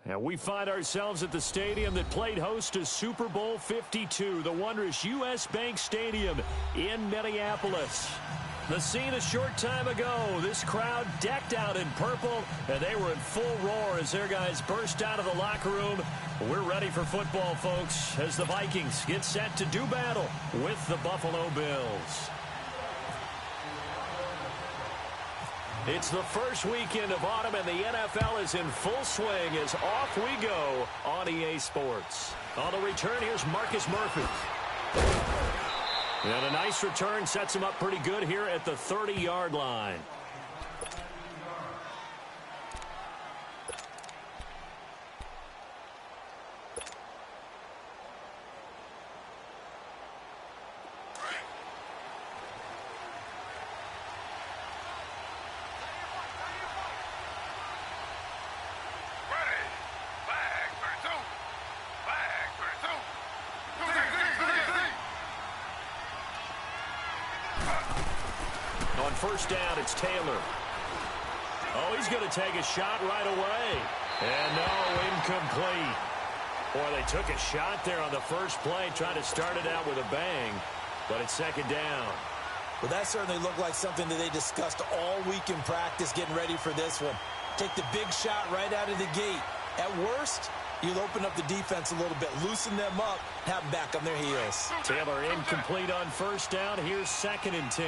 And we find ourselves at the stadium that played host to Super Bowl 52, the wondrous U.S. Bank Stadium in Minneapolis. The scene a short time ago, this crowd decked out in purple, and they were in full roar as their guys burst out of the locker room. We're ready for football, folks, as the Vikings get set to do battle with the Buffalo Bills. It's the first weekend of autumn, and the NFL is in full swing as off we go on EA Sports. On the return, here's Marcus Murphy. And a nice return sets him up pretty good here at the 30-yard line. First down, it's Taylor. Oh, he's going to take a shot right away. And no, incomplete. Boy, they took a shot there on the first play, tried to start it out with a bang, but it's second down. Well, that certainly looked like something that they discussed all week in practice getting ready for this one. Take the big shot right out of the gate. At worst, you'll open up the defense a little bit, loosen them up, have them back on their heels. Taylor incomplete on first down. Here's 2nd and 10.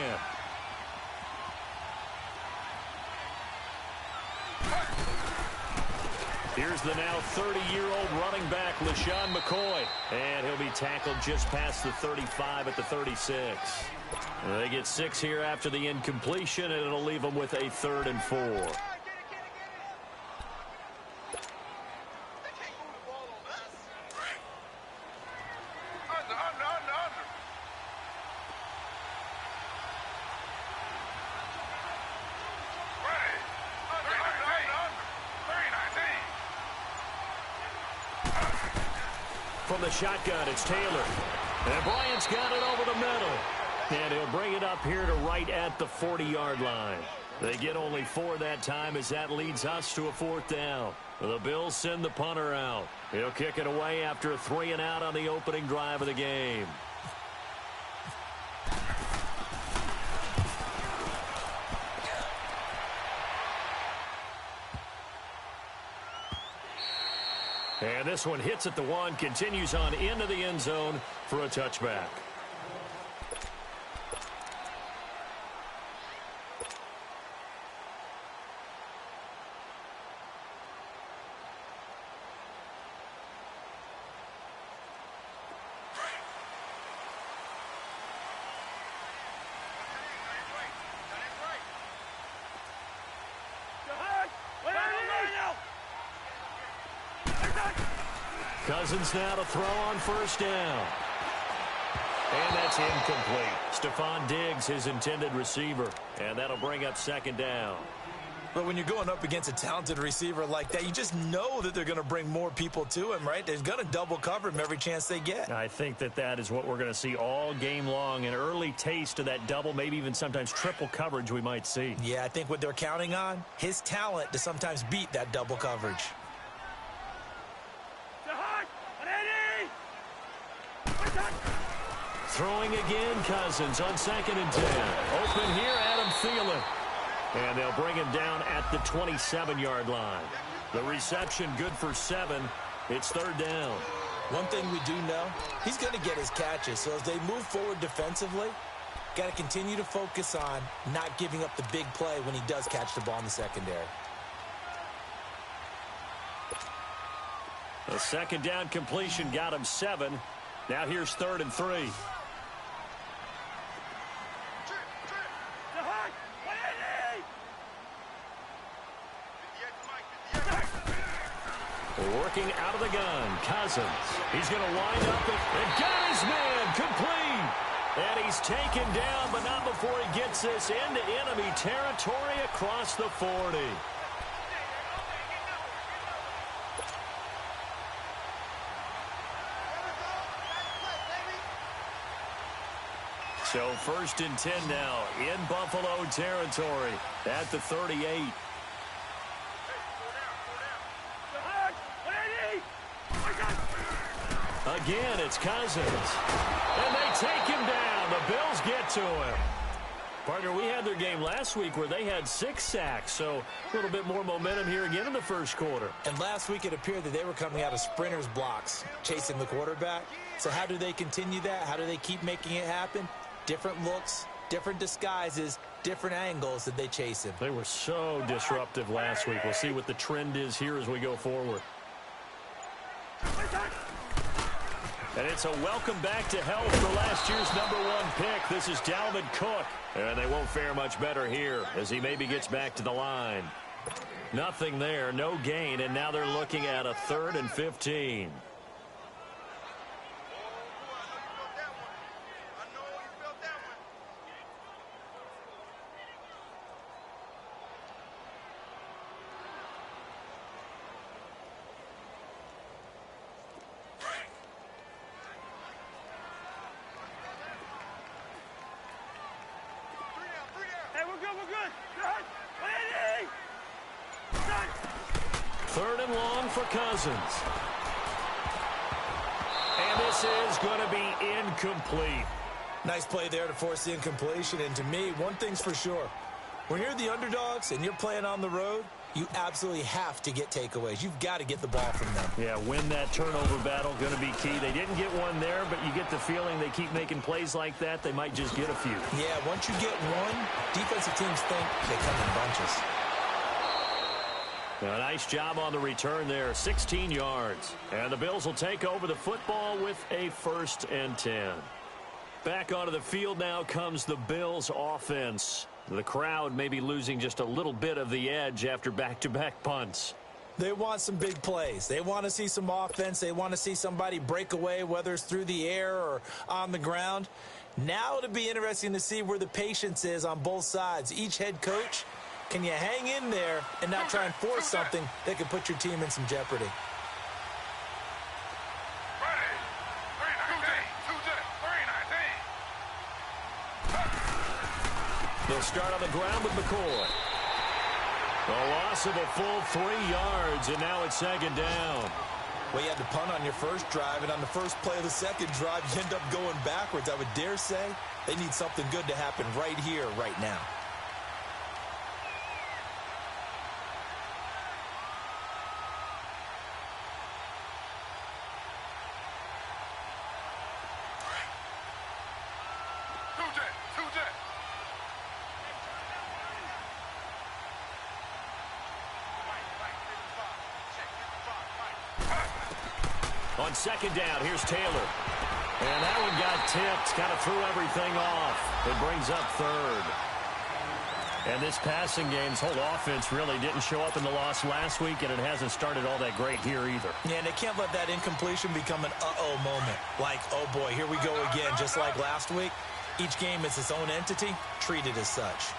Here's the now 30-year-old running back, LaShawn McCoy. And he'll be tackled just past the 35 at the 36. They get 6 here after the incompletion, and it'll leave them with a 3rd and 4. From the shotgun, it's Taylor. And Bryant's got it over the middle. And he'll bring it up here to right at the 40-yard line. They get only 4 that time as that leads us to a 4th down. The Bills send the punter out. He'll kick it away after a 3-and-out on the opening drive of the game. And this one hits at the 1, continues on into the end zone for a touchback. Cousins now to throw on first down. And that's incomplete. Stephon Diggs, his intended receiver. And that'll bring up 2nd down. But when you're going up against a talented receiver like that, you just know that they're going to bring more people to him, right? They're going to double cover him every chance they get. I think that is what we're going to see all game long. An early taste of that double, maybe even sometimes triple coverage we might see. Yeah, I think what they're counting on, his talent to sometimes beat that double coverage. Throwing again, Cousins on 2nd and 10. Open here, Adam Thielen. And they'll bring him down at the 27-yard line. The reception good for 7. It's 3rd down. One thing we do know, he's going to get his catches. So as they move forward defensively, got to continue to focus on not giving up the big play when he does catch the ball in the secondary. The 2nd down completion got him 7. Now here's 3rd and 3. Working out of the gun, Cousins. He's going to wind up and got his man complete. And he's taken down, but not before he gets this into enemy territory across the 40. So 1st and 10 now in Buffalo territory at the 38. again. It's Cousins. And they take him down. The Bills get to him. Partner, we had their game last week where they had 6 sacks, so a little bit more momentum here again in the first quarter. And last week it appeared that they were coming out of sprinters blocks, chasing the quarterback. So how do they continue that? How do they keep making it happen? Different looks, different disguises, different angles that they chase him. They were so disruptive last week. We'll see what the trend is here as we go forward. And it's a welcome back to health for last year's #1 pick. This is Dalvin Cook. And they won't fare much better here as he maybe gets back to the line. Nothing there, no gain, and now they're looking at a 3rd and 15. Third and long for Cousins. And this is going to be incomplete. Nice play there to force the incompletion. And to me, one thing's for sure. When you're the underdogs and you're playing on the road, you absolutely have to get takeaways. You've got to get the ball from them. Yeah, win that turnover battle, going to be key. They didn't get one there, but you get the feeling they keep making plays like that, they might just get a few. Yeah, once you get one, defensive teams think they come in bunches. A nice job on the return there, 16 yards. And the Bills will take over the football with a 1st and 10. Back onto the field now comes the Bills offense. The crowd may be losing just a little bit of the edge after back-to-back punts. They want some big plays. They want to see some offense. They want to see somebody break away, whether it's through the air or on the ground. Now it'll be interesting to see where the patience is on both sides. Each head coach, can you hang in there and not try and force something that could put your team in some jeopardy? They'll start on the ground with McCoy. A loss of a full 3 yards, and now it's 2nd down. Well, you had to punt on your first drive, and on the first play of the second drive, you end up going backwards. I would dare say they need something good to happen right here, right now. On 2nd down, here's Taylor. And that one got tipped, kind of threw everything off. It brings up 3rd. And this passing game's whole offense really didn't show up in the loss last week, and it hasn't started all that great here either. Yeah, and they can't let that incompletion become an uh-oh moment. Like, oh boy, here we go again, just like last week. Each game is its own entity, treated as such.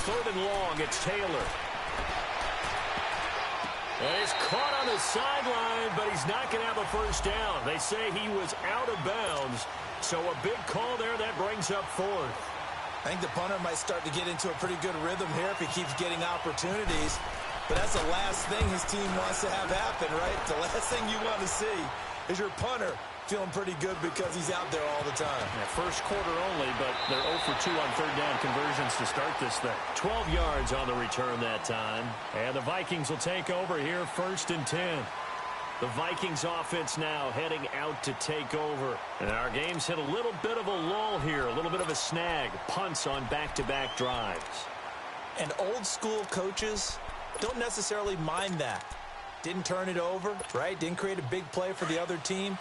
Third and long, it's Taylor. And he's caught on the sideline, but he's not going to have a first down. They say he was out of bounds, so a big call there that brings up 4th. I think the punter might start to get into a pretty good rhythm here if he keeps getting opportunities. But that's the last thing his team wants to have happen, right? The last thing you want to see is your punter feeling pretty good because he's out there all the time. Yeah, first quarter only, but they're 0 for 2 on 3rd down conversions to start this thing. 12 yards on the return that time. And the Vikings will take over here, 1st and 10. The Vikings offense now heading out to take over. And our game's hit a little bit of a lull here, a little bit of a snag. Punts on back-to-back drives. And old school coaches don't necessarily mind that. Didn't turn it over, right? Didn't create a big play for the other team.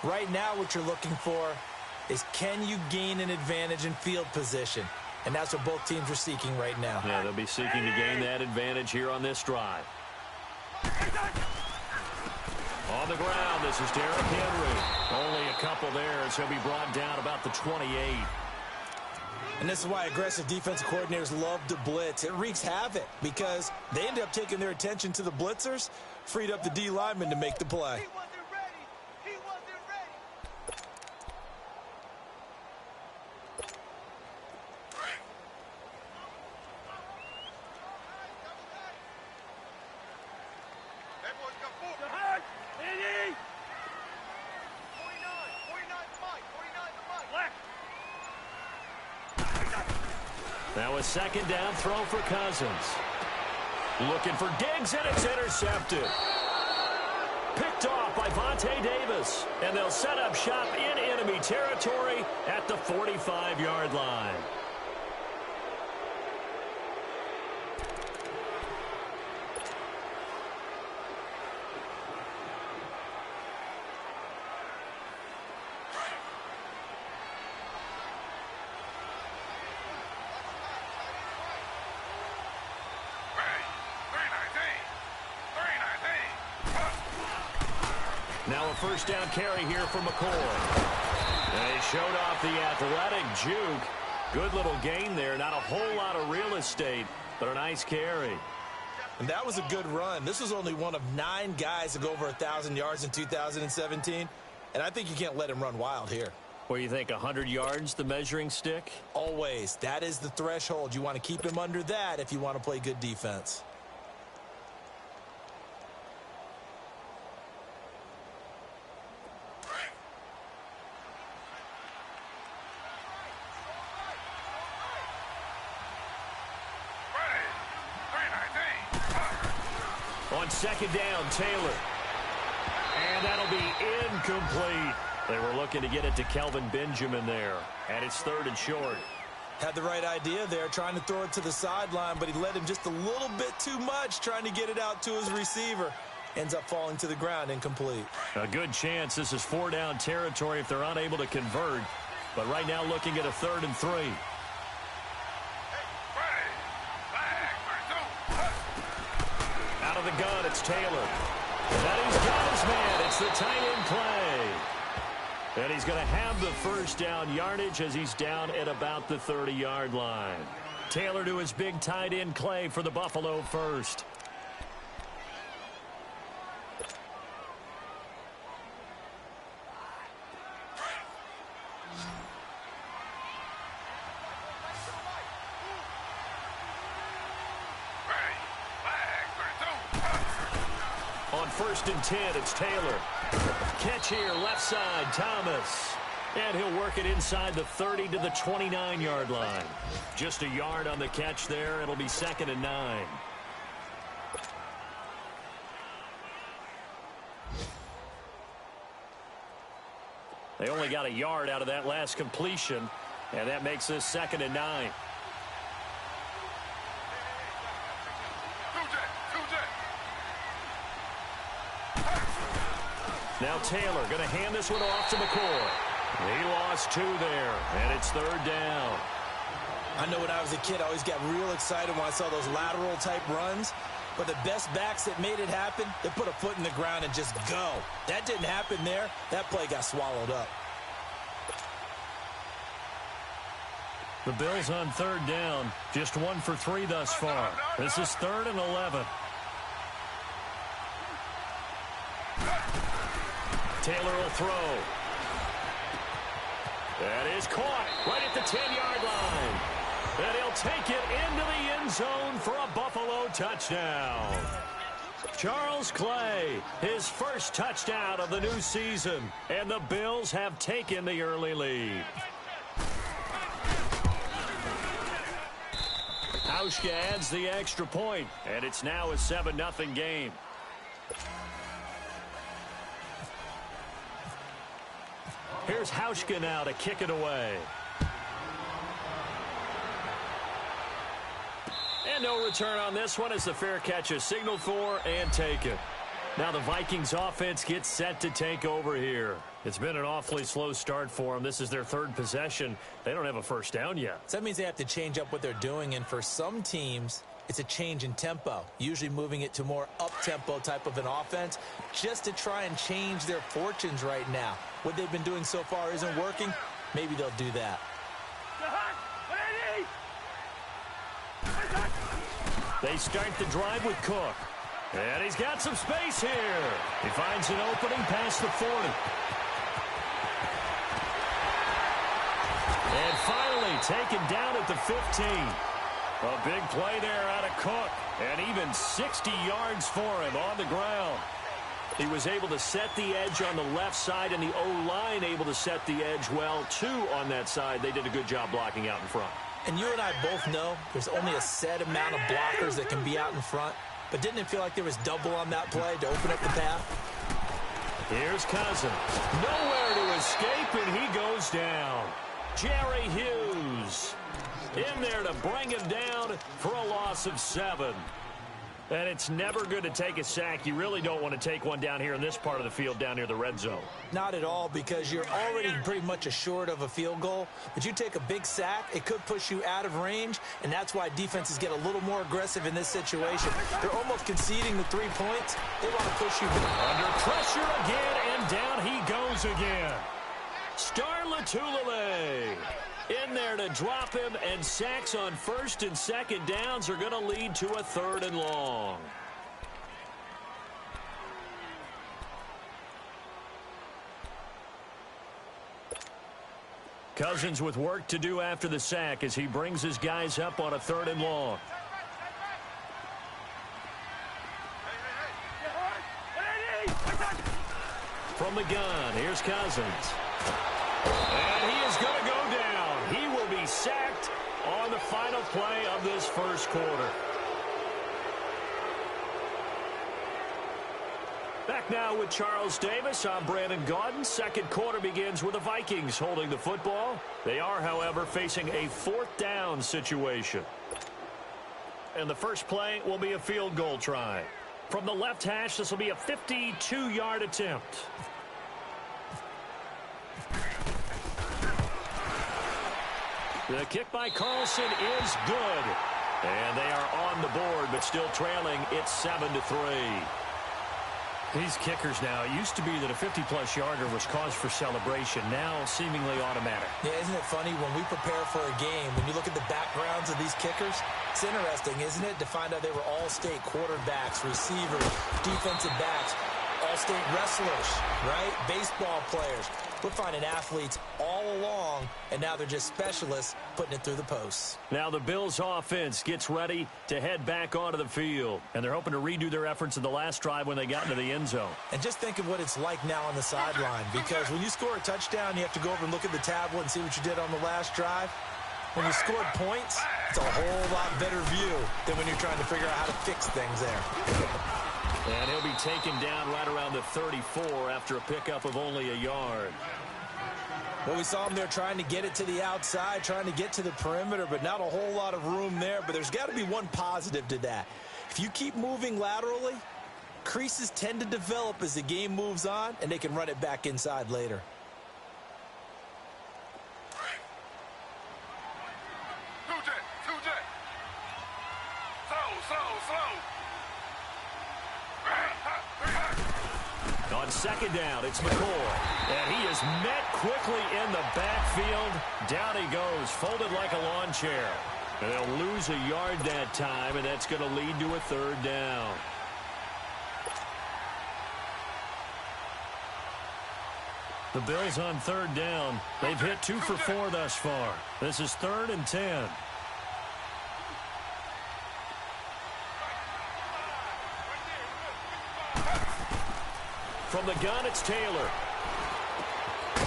Right now what you're looking for is, can you gain an advantage in field position? And that's what both teams are seeking right now. Yeah, they'll be seeking to gain that advantage here on this drive. On the ground, this is Derrick Henry. Only a couple there as he'll be brought down about the 28. And this is why aggressive defensive coordinators love to blitz. It wreaks havoc because they end up taking their attention to the blitzers, freed up the D lineman to make the play. Now a second down throw for Cousins. Looking for Diggs, and it's intercepted. Picked off by Vontae Davis. And they'll set up shop in enemy territory at the 45-yard line. Now a first down carry here for McCoy. And he showed off the athletic juke. Good little gain there. Not a whole lot of real estate, but a nice carry. And that was a good run. This was only one of 9 guys to go over 1,000 yards in 2017. And I think you can't let him run wild here. What do you think, 100 yards, the measuring stick? Always. That is the threshold. You want to keep him under that if you want to play good defense. On second down, Taylor. And that'll be incomplete. They were looking to get it to Kelvin Benjamin there. And it's 3rd and short. Had the right idea there, trying to throw it to the sideline, but he led him just a little bit too much, trying to get it out to his receiver. Ends up falling to the ground, incomplete. A good chance this is 4-down territory if they're unable to convert. But right now looking at a 3rd and 3. Out of the gun, it's Taylor. And he's got his man. It's the tight end play. And he's going to have the first down yardage as he's down at about the 30-yard line. Taylor to his big tight end Clay for the Buffalo first. On 1st and 10, it's Taylor. Catch here, left side, Thomas. And he'll work it inside the 30 to the 29-yard line. Just a yard on the catch there. It'll be 2nd and 9. They only got a yard out of that last completion, and that makes this 2nd and 9. Now Taylor going to hand this one off to McCoy. He lost 2 there, and it's 3rd down. I know when I was a kid, I always got real excited when I saw those lateral-type runs. But the best backs that made it happen, they put a foot in the ground and just go. That didn't happen there. That play got swallowed up. The Bills on 3rd down, just 1 for 3 thus far. This is 3rd and 11. Taylor will throw. That is caught right at the 10-yard line. And he'll take it into the end zone for a Buffalo touchdown. Charles Clay, his first touchdown of the new season. And the Bills have taken the early lead. Hauschka adds the extra point, and it's now a 7-0 game. Here's Hauschka now to kick it away. And no return on this one as the fair catch is signaled for and taken. Now the Vikings offense gets set to take over here. It's been an awfully slow start for them. This is their 3rd possession. They don't have a first down yet. So that means they have to change up what they're doing, and for some teams, it's a change in tempo, usually moving it to more up-tempo type of an offense just to try and change their fortunes right now. What they've been doing so far isn't working. Maybe they'll do that. They start the drive with Cook. And he's got some space here. He finds an opening past the 40. And finally taken down at the 15. A big play there out of Cook. And even 60 yards for him on the ground. He was able to set the edge on the left side, and the O-line able to set the edge well, too, on that side. They did a good job blocking out in front. And you and I both know there's only a set amount of blockers that can be out in front. But didn't it feel like there was double on that play to open up the path? Here's Cousins. Nowhere to escape, and he goes down. Jerry Hughes in there to bring him down for a loss of 7. And it's never good to take a sack. You really don't want to take one down here in this part of the field down near the red zone. Not at all, because you're already pretty much assured of a field goal. But you take a big sack, it could push you out of range, and that's why defenses get a little more aggressive in this situation. They're almost conceding the 3 points. They want to push you back. Under pressure again, and down he goes again. Star Latulippe in there to drop him, and sacks on first and second downs are going to lead to a 3rd and long. Cousins with work to do after the sack as he brings his guys up on a 3rd and long. From the gun, here's Cousins. And he is going to go down. He will be sacked on the final play of this first quarter. Back now with Charles Davis. I'm Brandon Gaudin. Second quarter begins with the Vikings holding the football. They are, however, facing a 4th down situation. And the first play will be a field goal try. From the left hash, this will be a 52-yard attempt. The kick by Carlson is good. And they are on the board, but still trailing. It's 7-3. These kickers now, it used to be that a 50-plus yarder was cause for celebration. Now seemingly automatic. Yeah, isn't it funny when we prepare for a game, when you look at the backgrounds of these kickers, it's interesting, isn't it, to find out they were all-state quarterbacks, receivers, defensive backs, all-state wrestlers, right? Baseball players. We're finding athletes all along, and now they're just specialists putting it through the posts. Now the Bills offense gets ready to head back onto the field, and they're hoping to redo their efforts in the last drive when they got into the end zone. And just think of what it's like now on the sideline, because when you score a touchdown, you have to go over and look at the tablet and see what you did on the last drive. When you scored points, it's a whole lot better view than when you're trying to figure out how to fix things there. And he'll be taken down right around the 34 after a pickup of only a yard. Well, we saw him there trying to get it to the outside, trying to get to the perimeter, but not a whole lot of room there. But there's got to be one positive to that. If you keep moving laterally, creases tend to develop as the game moves on, and they can run it back inside later. On second down, it's McCoy. And he is met quickly in the backfield. Down he goes, folded like a lawn chair. And they'll lose a yard that time, and that's going to lead to a 3rd down. The Bills on 3rd down. They've hit 2 for 4 thus far. This is 3rd and 10. From the gun, it's Taylor.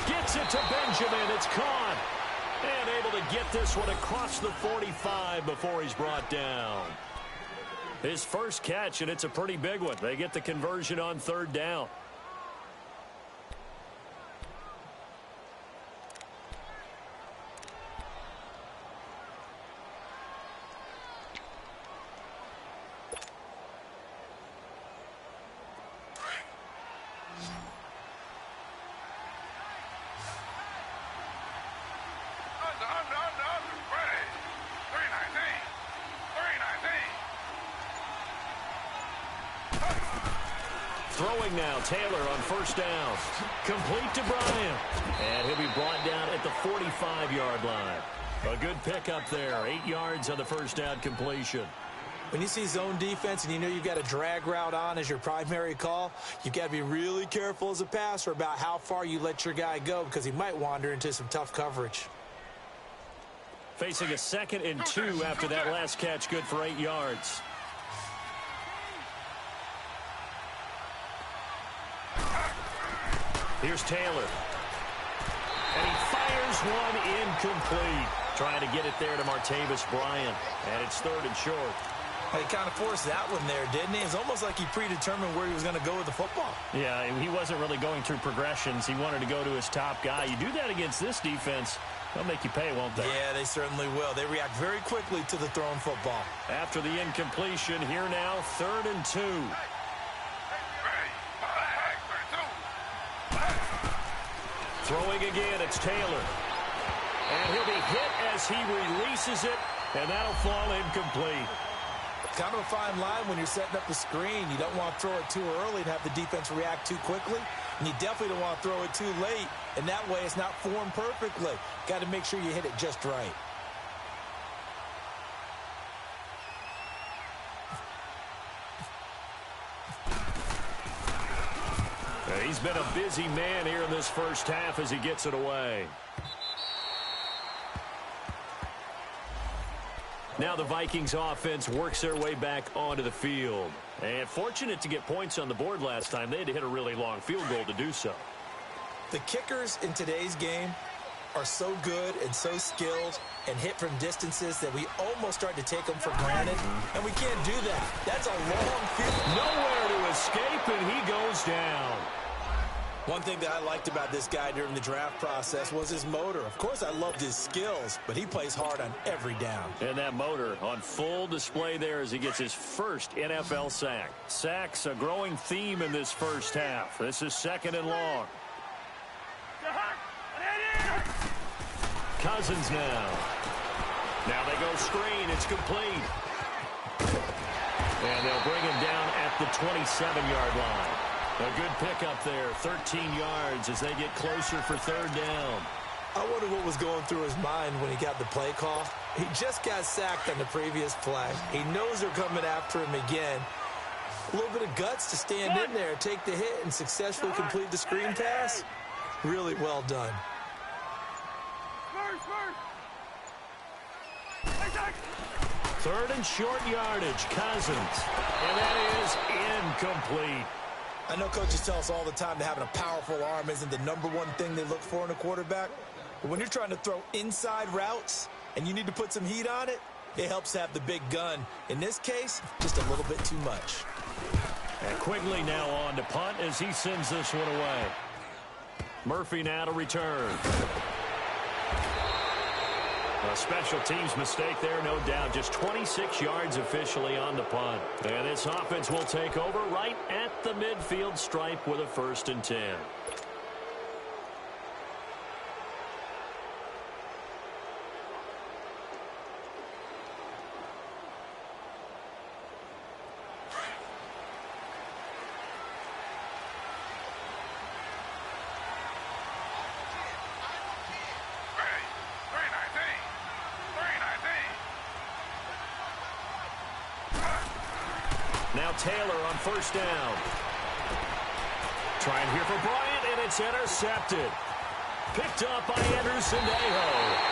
Gets it to Benjamin. It's caught. And able to get this one across the 45 before he's brought down. His first catch, and it's a pretty big one. They get the conversion on 3rd down. Throwing now, Taylor on 1st down. Complete to Bryant. And he'll be brought down at the 45-yard line. A good pickup there. 8 yards on the 1st down completion. When you see zone defense and you know you've got a drag route on as your primary call, you've got to be really careful as a passer about how far you let your guy go, because he might wander into some tough coverage. Facing a 2nd and 2 after that last catch, good for 8 yards. Here's Taylor. And he fires one incomplete. trying to get it there to Martavis Bryant. And it's 3rd and short. He kind of forced that one there, didn't he? It's almost like he predetermined where he was going to go with the football. Yeah, he wasn't really going through progressions. He wanted to go to his top guy. You do that against this defense, they'll make you pay, won't they? Yeah, they certainly will. They react very quickly to the thrown football. After the incompletion, here now, 3rd and 2. Throwing again, it's Taylor. And he'll be hit as he releases it, and that'll fall incomplete. Kind of a fine line when you're setting up the screen. You don't want to throw it too early and have the defense react too quickly. And you definitely don't want to throw it too late. And that way it's not formed perfectly. Got to make sure you hit it just right. He's been a busy man here in this first half as he gets it away. Now the Vikings offense works their way back onto the field. And fortunate to get points on the board last time. They had to hit a really long field goal to do so. The kickers in today's game are so good and so skilled and hit from distances that we almost start to take them for granted. And we can't do that. That's a long field. Nowhere to escape, and he goes down. One thing that I liked about this guy during the draft process was his motor. Of course, I loved his skills, but he plays hard on every down. And that motor on full display there as he gets his first NFL sack. Sacks a growing theme in this first half. This is 2nd and long. Cousins now. Now they go screen. It's complete. And they'll bring him down at the 27-yard line. A good pickup there, 13 yards as they get closer for 3rd down. I wonder what was going through his mind when he got the play call. He just got sacked on the previous play. He knows they're coming after him again. A little bit of guts to stand in there, take the hit, and successfully complete the screen pass. Really well done. 3rd and short yardage, Cousins. And that is incomplete. I know coaches tell us all the time that having a powerful arm isn't the #1 thing they look for in a quarterback. But when you're trying to throw inside routes and you need to put some heat on it, it helps have the big gun. In this case, just a little bit too much. And Quigley now on to punt as he sends this one away. Murphy now to return. A special teams mistake there, no doubt. Just 26 yards officially on the punt. And this offense will take over right at the midfield stripe with a 1st and 10. Now Taylor on 1st down. Trying here for Bryant, and it's intercepted. Picked up by Anderson Aho.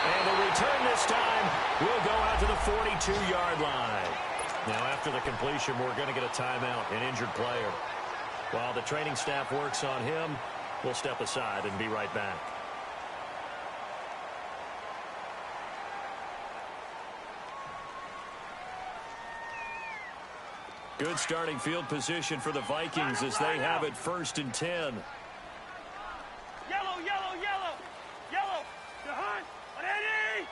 And the return this time will go out to the 42-yard line. Now after the completion, we're going to get a timeout, an injured player. While the training staff works on him, we'll step aside and be right back. Good starting field position for the Vikings as they have it 1st and 10. Yellow, yellow, yellow, yellow. Behind, ready.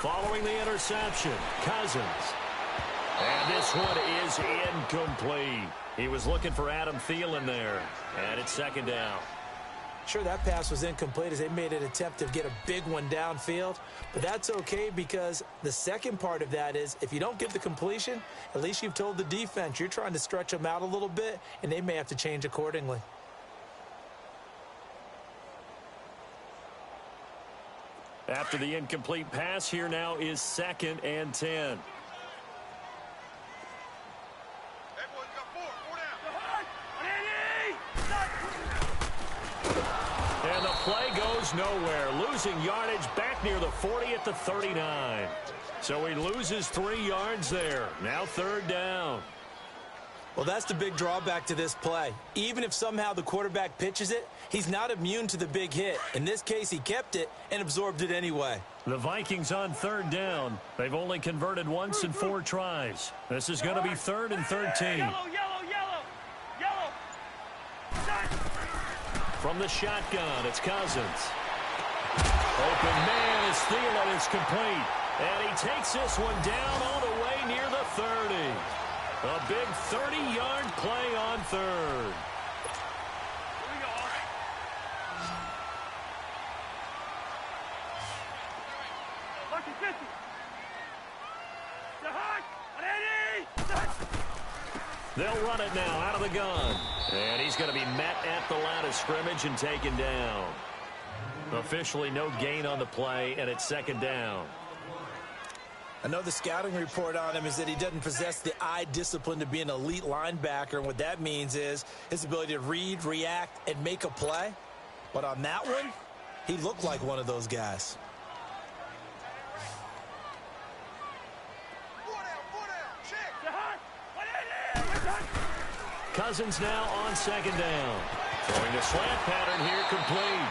Following the interception, Cousins. And this one is incomplete. He was looking for Adam Thielen there. And it's 2nd down. Sure, that pass was incomplete as they made an attempt to get a big one downfield. But that's okay because the second part of that is if you don't get the completion, at least you've told the defense you're trying to stretch them out a little bit, and they may have to change accordingly. After the incomplete pass, here now is 2nd and 10. And the play goes nowhere. Losing yardage back near the 40 at the 39. So he loses 3 yards there. Now 3rd down. Well, that's the big drawback to this play. Even if somehow the quarterback pitches it, he's not immune to the big hit. In this case, he kept it and absorbed it anyway. The Vikings on third down. They've only converted once in 4 tries. This is going to be 3rd and 13. Yellow, yellow, yellow, yellow. Shot. From the shotgun, it's Cousins. Open man is Thielen. It's complete. And he takes this one down all the way near the 30. A big 30-yard play on 3rd. Here we go. Lucky 50. The hot. They'll run it now out of the gun. And he's going to be met at the line of scrimmage and taken down. Officially no gain on the play, and it's 2nd down. I know the scouting report on him is that he doesn't possess the eye discipline to be an elite linebacker, and what that means is his ability to read, react, and make a play. But on that one, he looked like one of those guys. Cousins now on 2nd down. Throwing a slant pattern here, complete.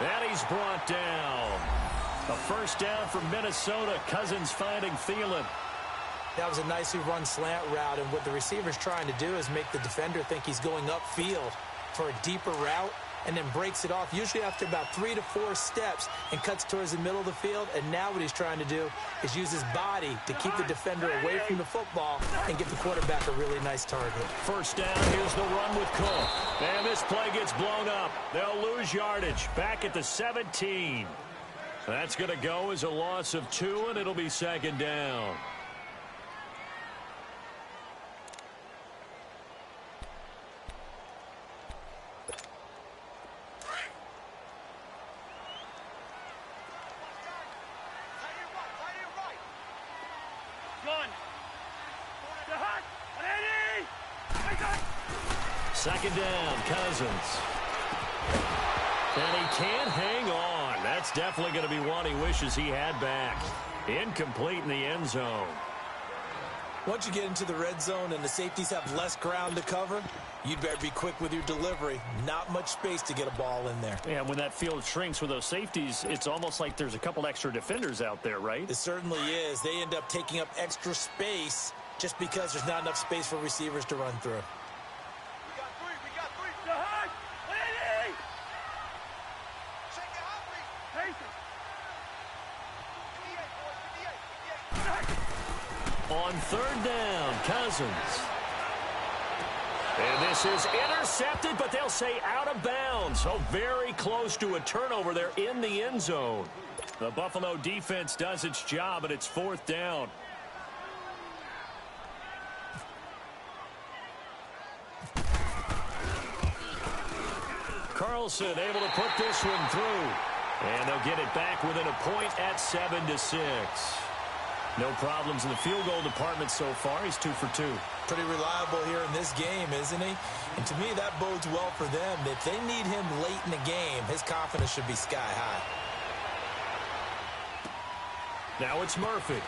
And he's brought down. A 1st down for Minnesota. Cousins finding Thielen. That was a nicely run slant route, and what the receiver's trying to do is make the defender think he's going upfield for a deeper route, and then breaks it off, usually after about 3 to 4 steps, and cuts towards the middle of the field. And now what he's trying to do is use his body to keep the defender away from the football and give the quarterback a really nice target. 1st down, here's the run with Cook. And this play gets blown up. They'll lose yardage. Back at the 17. That's going to go as a loss of 2, and it'll be 2nd down. Gun. The hot. 2nd down, Cousins. And he can't hang on. That's definitely going to be one he wishes he had back. Incomplete in the end zone. Once you get into the red zone and the safeties have less ground to cover, you'd better be quick with your delivery. Not much space to get a ball in there. Yeah, when that field shrinks with those safeties, it's almost like there's a couple extra defenders out there, right? It certainly is. They end up taking up extra space just because there's not enough space for receivers to run through. We got three. The hot. 180. Shake it out, please. Patient. 58, boys. 58. On 3rd down, Cousins. And this is intercepted, but they'll say out of bounds. So very close to a turnover there in the end zone. The Buffalo defense does its job, and it's 4th down. Carlson able to put this one through. And they'll get it back within a point at 7-6. No problems in the field goal department so far. He's 2 for 2. Pretty reliable here in this game, isn't he? And to me, that bodes well for them. If they need him late in the game, his confidence should be sky high. Now it's Murphy.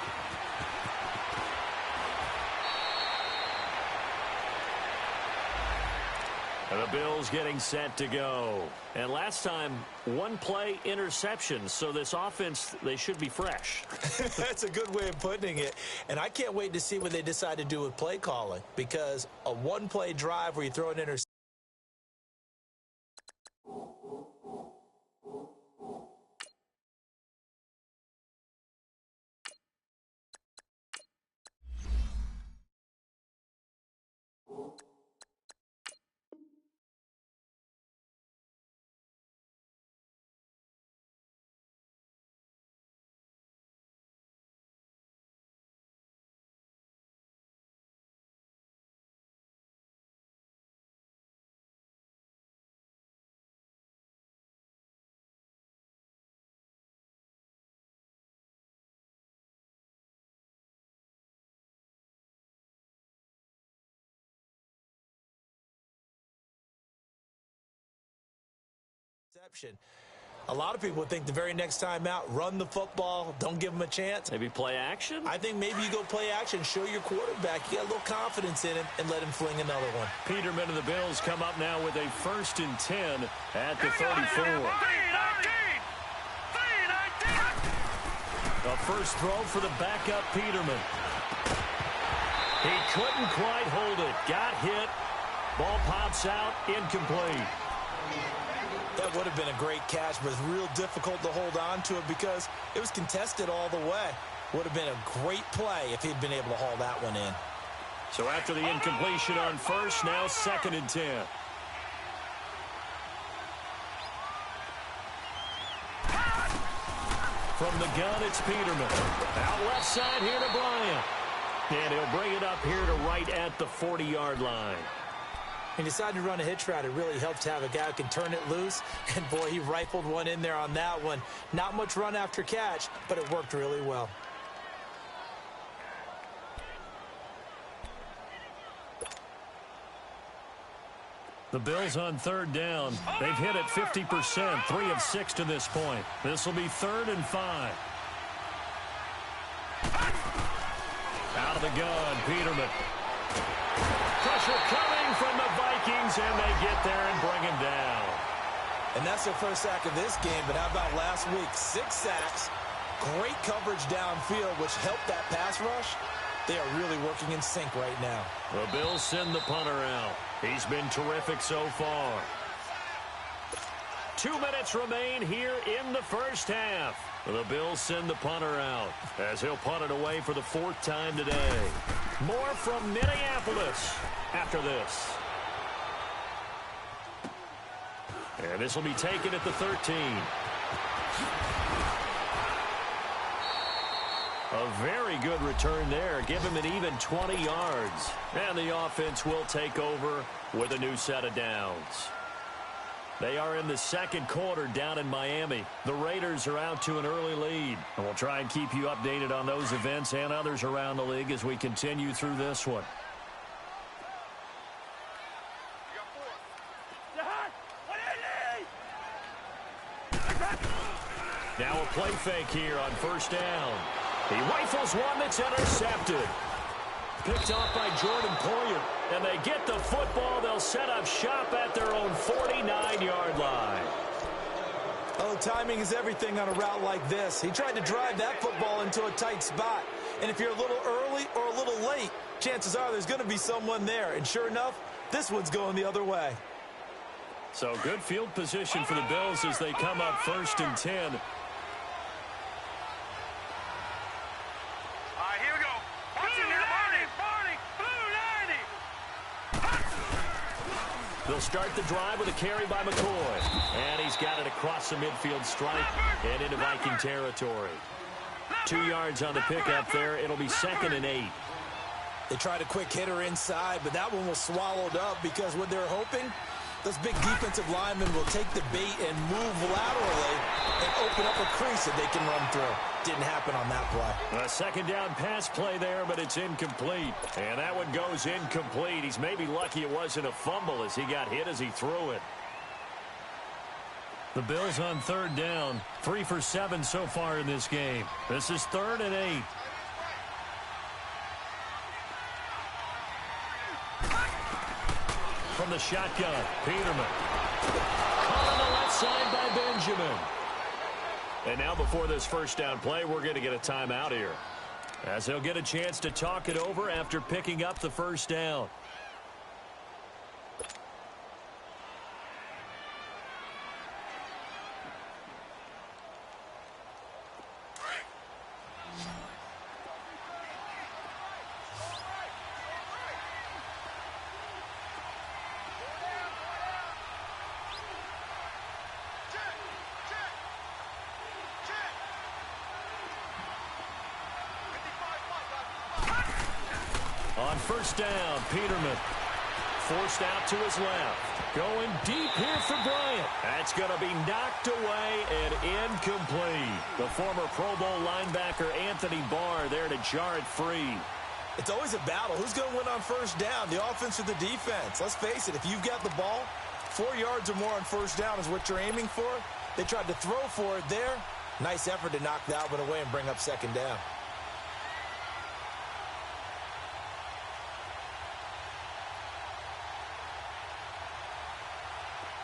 And the Bills getting set to go. And last time, 1 play interception. So this offense, they should be fresh. That's a good way of putting it. And I can't wait to see what they decide to do with play calling. Because a 1-play drive where you throw an interception. A lot of people would think the very next time out, run the football, don't give them a chance. Maybe play action? I think maybe you go play action, show your quarterback you got a little confidence in him, and let him fling another one. Peterman and the Bills come up now with a 1st and 10 at the 34. A first throw for the backup Peterman. He couldn't quite hold it. Got hit. Ball pops out. Incomplete. That would have been a great catch, but it's real difficult to hold on to it because it was contested all the way. Would have been a great play if he'd been able to haul that one in. So after the incompletion on first, now 2nd and 10. From the gun, it's Peterman. Out left side here to Bryant. And he'll bring it up here to right at the 40-yard line. He decided to run a hitch route. It really helps to have a guy who can turn it loose. And, boy, he rifled one in there on that one. Not much run after catch, but it worked really well. The Bills on 3rd down. They've hit it 50%, 3 of 6 to this point. This will be 3rd and 5. Out of the gun, Peterman. Pressure coming from the Vikings, and they get there and bring him down. And that's their first sack of this game, but how about last week? 6 sacks, great coverage downfield, which helped that pass rush. They are really working in sync right now. The Bills send the punter out. He's been terrific so far. 2 minutes remain here in the first half. The Bills send the punter out as he'll punt it away for the 4th time today. More from Minneapolis after this. And this will be taken at the 13. A very good return there. Give him an even 20 yards. And the offense will take over with a new set of downs. They are in the 2nd quarter down in Miami. The Raiders are out to an early lead. And we'll try and keep you updated on those events and others around the league as we continue through this one. Now a play fake here on 1st down. He rifles one that's intercepted. Picked off by Jordan Poyer. And they get the football. They'll set up shop at their own 49-yard line. Oh, timing is everything on a route like this. He tried to drive that football into a tight spot. And if you're a little early or a little late, chances are there's going to be someone there. And sure enough, this one's going the other way. So good field position for the Bills as they come up 1st and 10. They'll start the drive with a carry by McCoy. And he's got it across the midfield stripe and into Viking territory. 2 yards on the pickup there. It'll be 2nd and 8. They tried a quick hitter inside, but that one was swallowed up because what they're hoping, those big defensive linemen will take the bait and move laterally and open up a crease that they can run through. Didn't happen on that play. A 2nd down pass play there, but it's incomplete. And that one goes incomplete. He's maybe lucky it wasn't a fumble as he got hit as he threw it. The Bills on 3rd down. 3 for 7 so far in this game. This is 3rd and 8. From the shotgun, Peterman. Caught on the left side by Benjamin. And now before this 1st down play, we're going to get a timeout here, as they'll get a chance to talk it over after picking up the 1st down. On 1st down, Peterman forced out to his left. Going deep here for Bryant. That's going to be knocked away and incomplete. The former Pro Bowl linebacker Anthony Barr there to jar it free. It's always a battle. Who's going to win on 1st down, the offense or the defense? Let's face it, if you've got the ball, 4 yards or more on 1st down is what you're aiming for. They tried to throw for it there. Nice effort to knock that one away and bring up second down.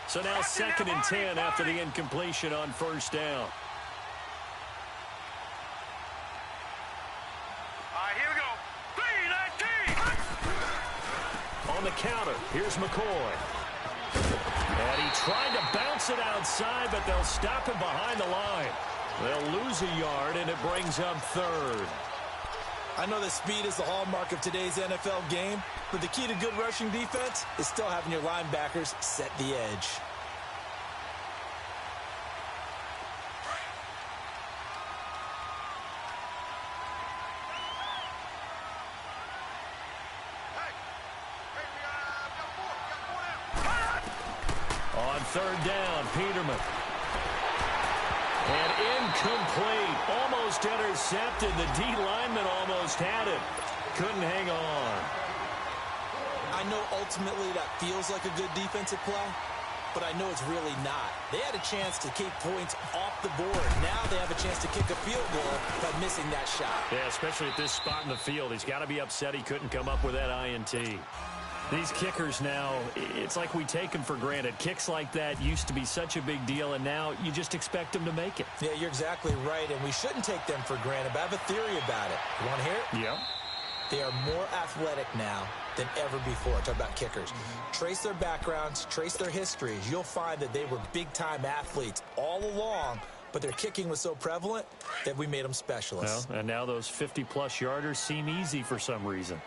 So now 2nd and 10 after the incompletion on first down. All right, here we go. 3-19. On the counter, here's McCoy. And he tried to bounce it outside, but they'll stop him behind the line. They'll lose a yard, and it brings up 3rd. I know that speed is the hallmark of today's NFL game, but the key to good rushing defense is still having your linebackers set the edge. On 3rd down, Peterman. And incomplete. Almost intercepted. The D lineman almost had it. Couldn't hang on. I know ultimately that feels like a good defensive play, but I know it's really not. They had a chance to keep points off the board. Now they have a chance to kick a field goal by missing that shot. Yeah, especially at this spot in the field. He's got to be upset he couldn't come up with that INT. These kickers now, it's like we take them for granted. Kicks like that used to be such a big deal, and now you just expect them to make it. Yeah, you're exactly right, and we shouldn't take them for granted, but I have a theory about it. You want to hear it? Yeah. They are more athletic now than ever before. Talk about kickers. Trace their backgrounds, trace their histories. You'll find that they were big-time athletes all along, but their kicking was so prevalent that we made them specialists. Well, and now those 50-plus yarders seem easy for some reason.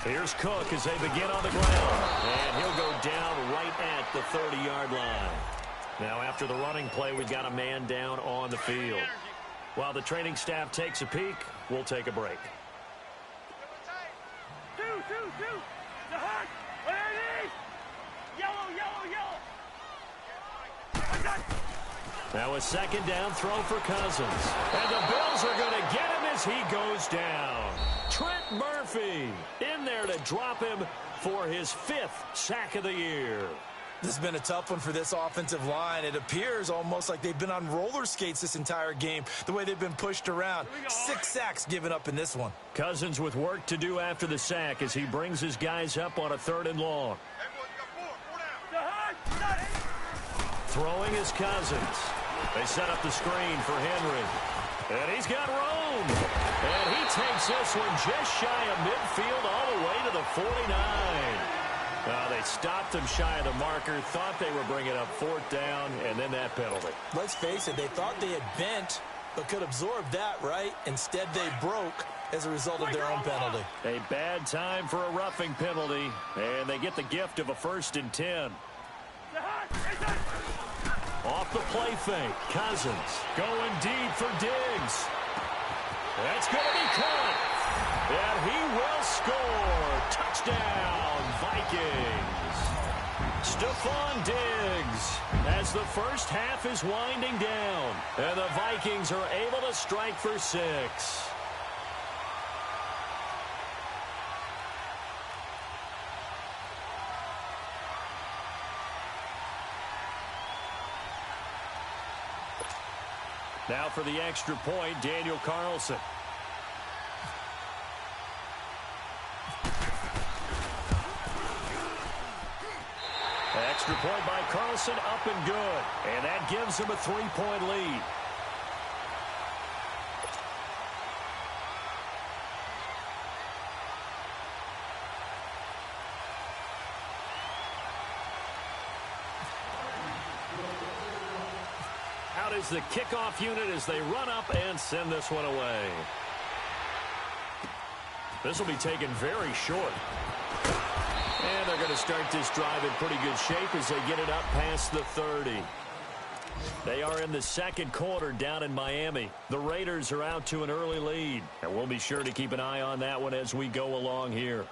Here's Cook as they begin on the ground. And he'll go down right at the 30-yard line. Now after the running play, we've got a man down on the field. While the training staff takes a peek, we'll take a break. Two. The hunt. Yellow. Now a 2nd down throw for Cousins. And the Bills are going to get him as he goes down. Trent Murphy in there to drop him for his 5th sack of the year. This has been a tough one for this offensive line. It appears almost like they've been on roller skates this entire game, the way they've been pushed around. 6 sacks given up in this one. Cousins with work to do after the sack as he brings his guys up on a 3rd and long. Throwing is Cousins. They set up the screen for Henry. And he's got room. And he takes this one just shy of midfield all the way to the 49. They stopped him shy of the marker, thought they were bringing up 4th down, and then that penalty. Let's face it, they thought they had bent, but could absorb that, right? Instead, they broke as a result of their own penalty. A bad time for a roughing penalty, and they get the gift of a 1st and 10. Off the play fake, Cousins going deep for Diggs. That's going to be caught. And he will score. Touchdown, Vikings. Stephon Diggs as the first half is winding down. And the Vikings are able to strike for 6. Now for the extra point, Daniel Carlson. Extra point by Carlson, up and good. And that gives him a 3-point lead. Out is the kickoff unit as they run up and send this one away. This will be taken very short. And they're going to start this drive in pretty good shape as they get it up past the 30. They are in the 2nd quarter down in Miami. The Raiders are out to an early lead. And we'll be sure to keep an eye on that one as we go along here.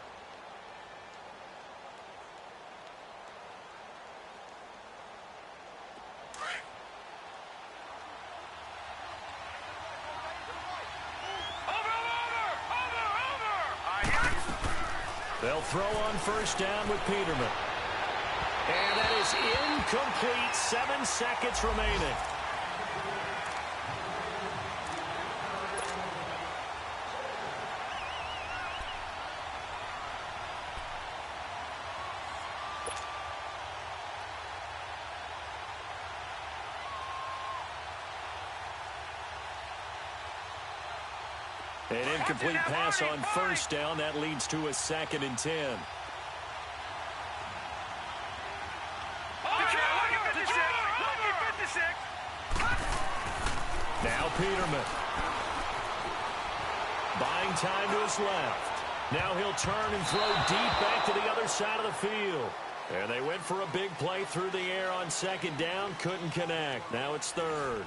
They'll throw on first down with Peterman. And that is incomplete. 7 seconds remaining. An incomplete pass on first down. That leads to a 2nd and 10. Now Peterman. Buying time to his left. Now he'll turn and throw deep back to the other side of the field. And they went for a big play through the air on 2nd down. Couldn't connect. Now it's 3rd.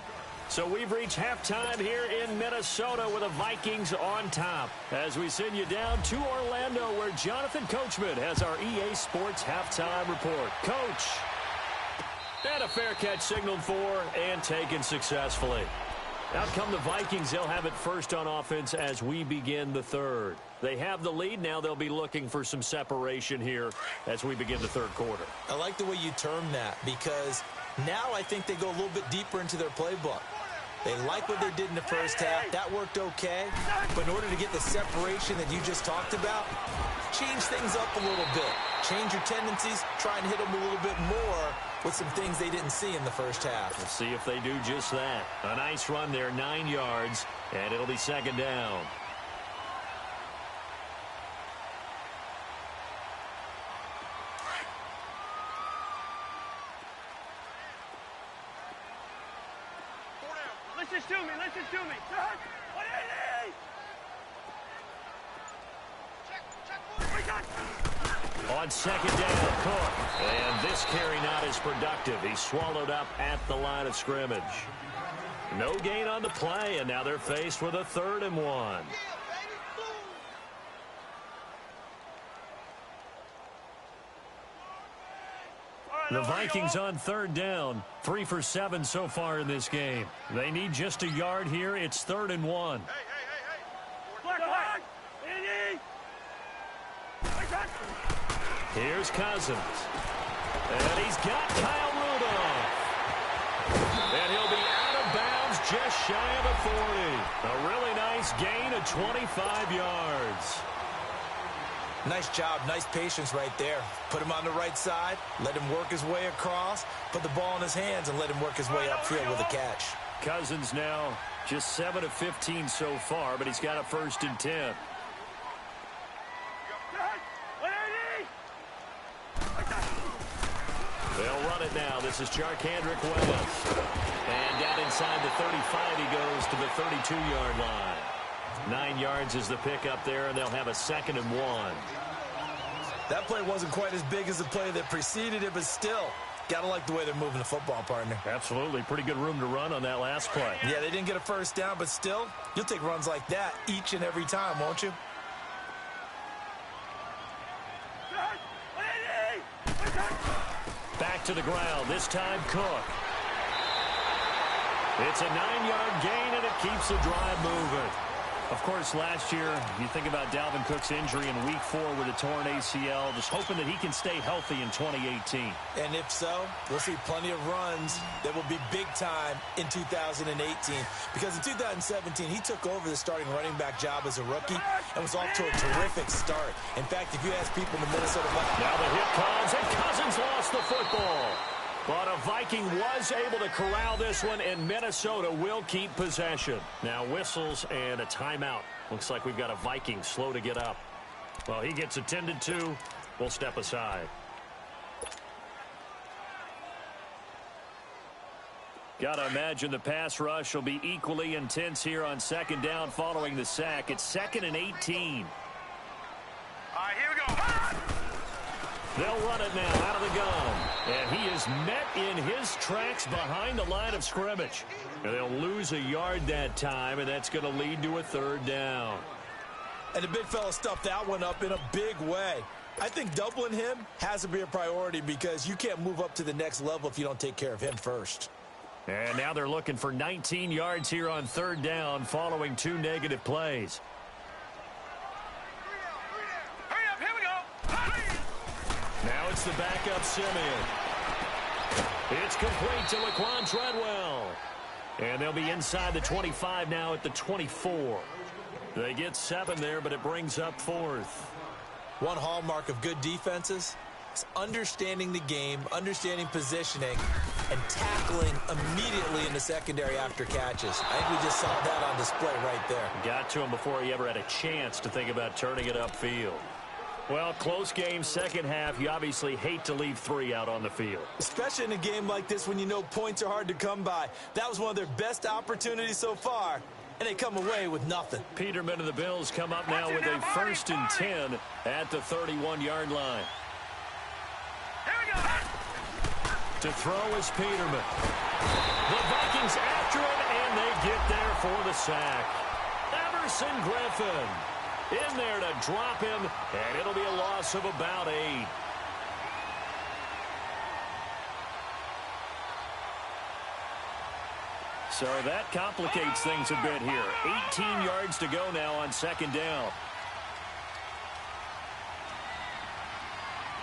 So we've reached halftime here in Minnesota with the Vikings on top. As we send you down to Orlando, where Jonathan Coachman has our EA Sports halftime report. Coach. And a fair catch signaled for and taken successfully. Out come the Vikings. They'll have it first on offense as we begin the 3rd. They have the lead. Now they'll be looking for some separation here as we begin the 3rd quarter. I like the way you term that, because now I think they go a little bit deeper into their playbook. They like what they did in the first half. That worked okay. But in order to get the separation that you just talked about, change things up a little bit. Change your tendencies. Try and hit them a little bit more with some things they didn't see in the first half. Let's see if they do just that. A nice run there, 9 yards, and it'll be 2nd down. Listen to me. Check. 180. On 2nd down, Cook. And this carry not as productive. He's swallowed up at the line of scrimmage. No gain on the play, and now they're faced with a 3rd and 1. The Vikings on 3rd down. 3 for 7 so far in this game. They need just a yard here. It's 3rd and 1. Hey. Here's Cousins. And he's got Kyle Rudolph. And he'll be out of bounds just shy of the 40. A really nice gain of 25 yards. Nice job, nice patience right there. Put him on the right side, let him work his way across, put the ball in his hands, and let him work his way upfield with a catch. Cousins now just 7 of 15 so far, but he's got a 1st and 10. They'll run it now. This is Charkandrick West. And down inside the 35, he goes to the 32-yard line. 9 yards is the pickup there, and they'll have a 2nd and 1. That play wasn't quite as big as the play that preceded it, but still, gotta like the way they're moving the football, partner. Absolutely. Pretty good room to run on that last play. Yeah, they didn't get a 1st down, but still, you'll take runs like that each and every time, won't you? Back to the ground. This time, Cook. It's a 9-yard gain, and it keeps the drive moving. Of course, last year, you think about Dalvin Cook's injury in Week 4 with a torn ACL, just hoping that he can stay healthy in 2018. And if so, we'll see plenty of runs that will be big time in 2018. Because in 2017, he took over the starting running back job as a rookie and was off to a terrific start. In fact, if you ask people in the Minnesota Vikings... Now the hit comes, and Cousins lost the football. But a Viking was able to corral this one, and Minnesota will keep possession. Now whistles and a timeout. Looks like we've got a Viking slow to get up. Well, he gets attended to. We'll step aside. Got to imagine the pass rush will be equally intense here on 2nd down following the sack. It's 2nd and 18. All right, here we go. They'll run it now out of the gun. And he is met in his tracks behind the line of scrimmage. And they'll lose a yard that time, and that's going to lead to a 3rd down. And the big fella stuffed that one up in a big way. I think doubling him has to be a priority because you can't move up to the next level if you don't take care of him first. And now they're looking for 19 yards here on 3rd down following 2 negative plays. Hurry up, here we go. It's the backup Simeon. It's complete to Laquan Treadwell. And they'll be inside the 25 now at the 24. They get 7 there, but it brings up 4th. One hallmark of good defenses is understanding the game, understanding positioning, and tackling immediately in the secondary after catches. I think we just saw that on display right there. Got to him before he ever had a chance to think about turning it upfield. Well, close game, second half. You obviously hate to leave 3 out on the field. Especially in a game like this when you know points are hard to come by. That was one of their best opportunities so far, and they come away with nothing. Peterman and the Bills come up now with a 1st and 10 at the 31-yard line. Here we go. To throw is Peterman. The Vikings after him, and they get there for the sack. Everson Griffin in there to drop him, and it'll be a loss of about 8. So that complicates things a bit here. 18 yards to go now on 2nd down.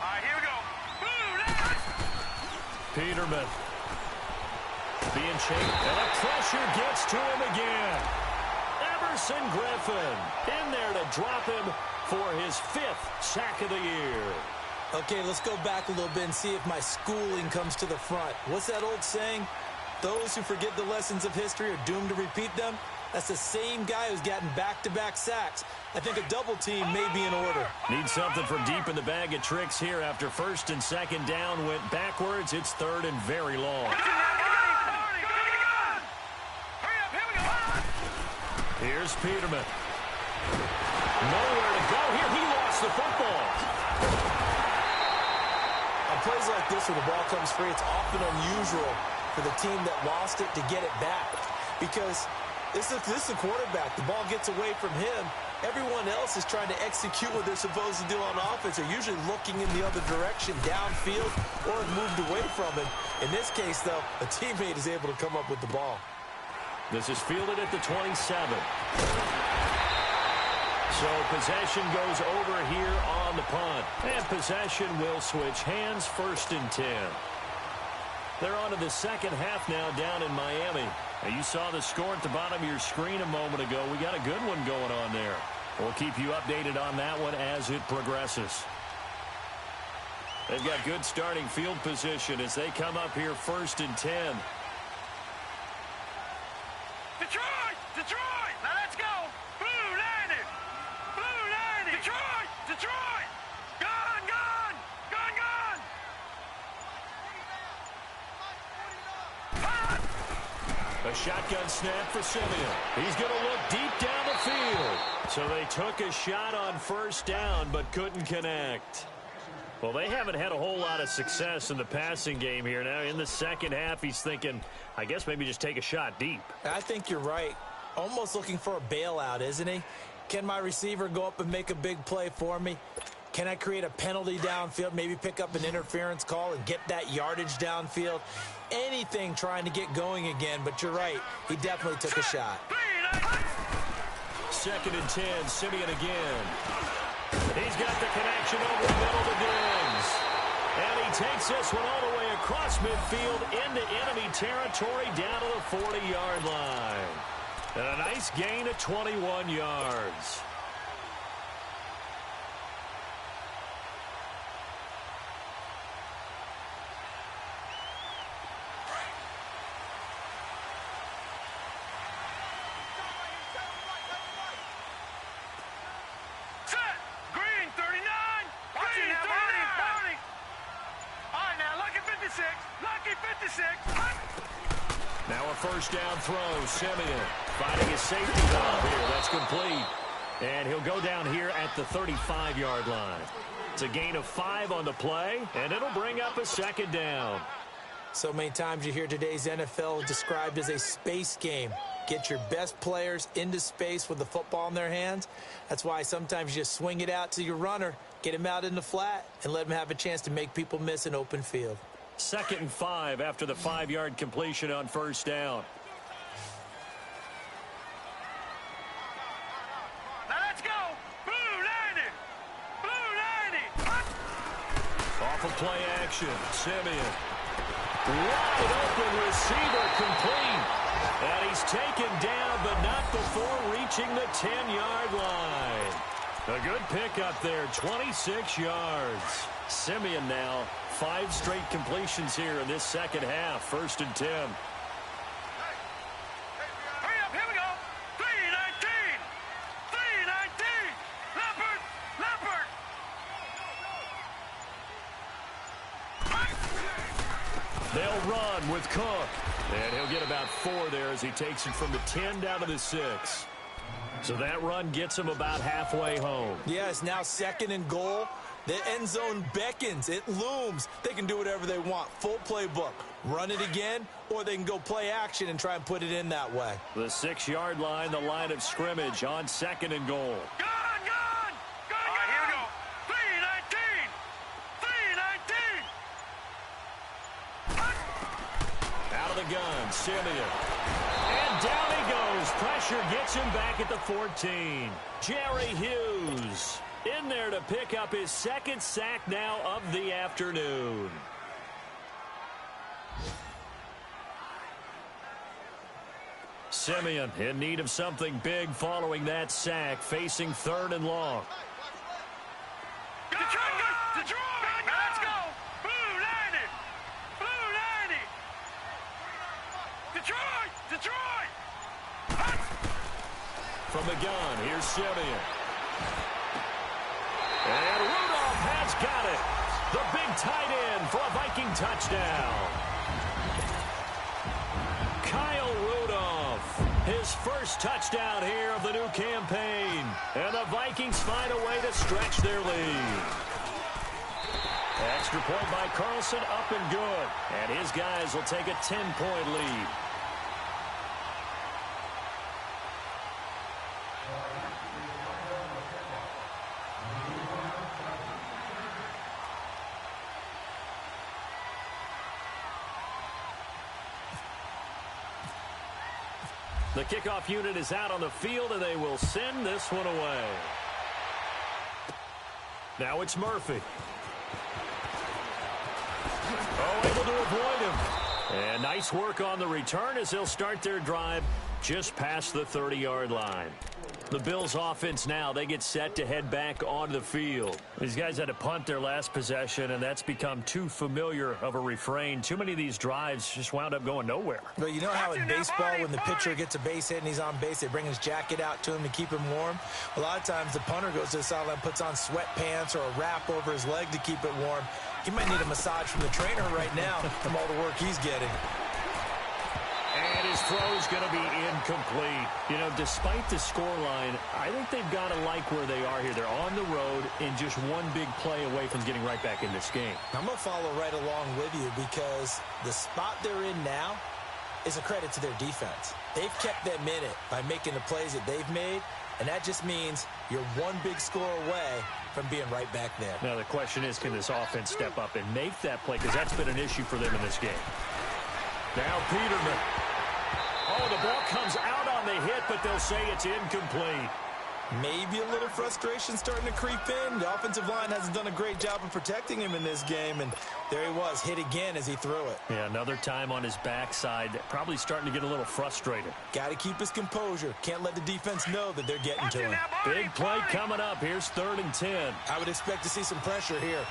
All right, here we go. Peterman being chased, and the pressure gets to him again. Everson Griffin in there to drop him for his 5th sack of the year. Okay, let's go back a little bit and see if my schooling comes to the front. What's that old saying? Those who forget the lessons of history are doomed to repeat them. That's the same guy who's gotten back-to-back sacks. I think a double team may be in order. Need something from deep in the bag of tricks here after 1st and 2nd down went backwards. It's 3rd and very long. Here's Peterman. Nowhere to go here. He lost the football. On plays like this where the ball comes free, it's often unusual for the team that lost it to get it back. Because this is a quarterback. The ball gets away from him. Everyone else is trying to execute what they're supposed to do on offense. They're usually looking in the other direction, downfield, or have moved away from it. In this case, though, a teammate is able to come up with the ball. This is fielded at the 27. So possession goes over here on the punt. And possession will switch hands, 1st and 10. They're on to the second half now down in Miami. Now you saw the score at the bottom of your screen a moment ago. We got a good one going on there. We'll keep you updated on that one as it progresses. They've got good starting field position as they come up here 1st and 10. Detroit! Detroit! Now let's go! Blue landed! Blue landed! Detroit! Detroit! Gone! Gone! Gone! Gone! A shotgun snap for Simeon. He's going to look deep down the field. So they took a shot on 1st down but couldn't connect. Well, they haven't had a whole lot of success in the passing game here. Now, in the second half, he's thinking, I guess maybe just take a shot deep. I think you're right. Almost looking for a bailout, isn't he? Can my receiver go up and make a big play for me? Can I create a penalty downfield, maybe pick up an interference call and get that yardage downfield? Anything trying to get going again, but you're right. He definitely took a shot. 2nd and 10, Simeon again. He's got the connection over the middle to Diggs. And he takes this one all the way across midfield into enemy territory down to the 40-yard line. And a nice gain of 21 yards. Now a 1st down throw. Simeon finding his safety valve here. That's complete. And he'll go down here at the 35-yard line. It's a gain of 5 on the play, and it'll bring up a 2nd down. So many times you hear today's NFL described as a space game. Get your best players into space with the football in their hands. That's why sometimes you just swing it out to your runner, get him out in the flat, and let him have a chance to make people miss an open field. 2nd and 5 after the 5-yard completion on 1st down. Now let's go! Blue landed! Blue landed! Off a play action. Simeon. Wide open receiver complete. And he's taken down, but not before reaching the 10-yard line. A good pickup there, 26 yards. Simeon now, 5 straight completions here in this second half. 1st and 10. Hurry up, here we go. 3-19. 3-19. Leopard. They'll run with Cook. And he'll get about 4 there as he takes it from the 10 down to the 6. So that run gets him about halfway home. Yeah, it's now 2nd and goal. The end zone beckons. It looms. They can do whatever they want. Full playbook. Run it again, or they can go play action and try and put it in that way. The 6-yard line, the line of scrimmage on 2nd and goal. Gone. All right, here we go. 3-19. Out of the gun, Simeon. And down he goes. Pressure gets him back at the 14. Jerry Hughes in there to pick up his 2nd sack now of the afternoon. Simeon in need of something big following that sack, facing 3rd and long. Detroit. Now let's go. Blue 90. Detroit. From the gun, here's Simeon. And Rudolph has got it. The big tight end for a Viking touchdown. Kyle Rudolph, his first touchdown here of the new campaign. And the Vikings find a way to stretch their lead. Extra point by Carlson, up and good. And his guys will take a 10-point lead. The kickoff unit is out on the field, and they will send this one away. Now it's Murphy. Oh, able to avoid him. And nice work on the return as they'll start their drive just past the 30-yard line. The Bills offense now, they get set to head back onto the field. These guys had to punt their last possession, and that's become too familiar of a refrain. Too many of these drives just wound up going nowhere. But you know how in baseball, when the pitcher gets a base hit and he's on base, they bring his jacket out to him to keep him warm? A lot of times the punter goes to the sideline, puts on sweatpants or a wrap over his leg to keep it warm. He might need a massage from the trainer right now from all the work he's getting. And his throw's going to be incomplete. You know, despite the scoreline, I think they've got to like where they are here. They're on the road and just one big play away from getting right back in this game. I'm going to follow right along with you because the spot they're in now is a credit to their defense. They've kept them in it by making the plays that they've made, and that just means you're one big score away from being right back there. Now, the question is, can this offense step up and make that play? Because that's been an issue for them in this game. Now Peterman. Oh, the ball comes out on the hit, but they'll say it's incomplete. Maybe a little frustration starting to creep in. The offensive line hasn't done a great job of protecting him in this game, and there he was, hit again as he threw it. Yeah, another time on his backside, probably starting to get a little frustrated. Got to keep his composure. Can't let the defense know that they're getting to him. Big play coming up. Here's 3rd and 10. I would expect to see some pressure here.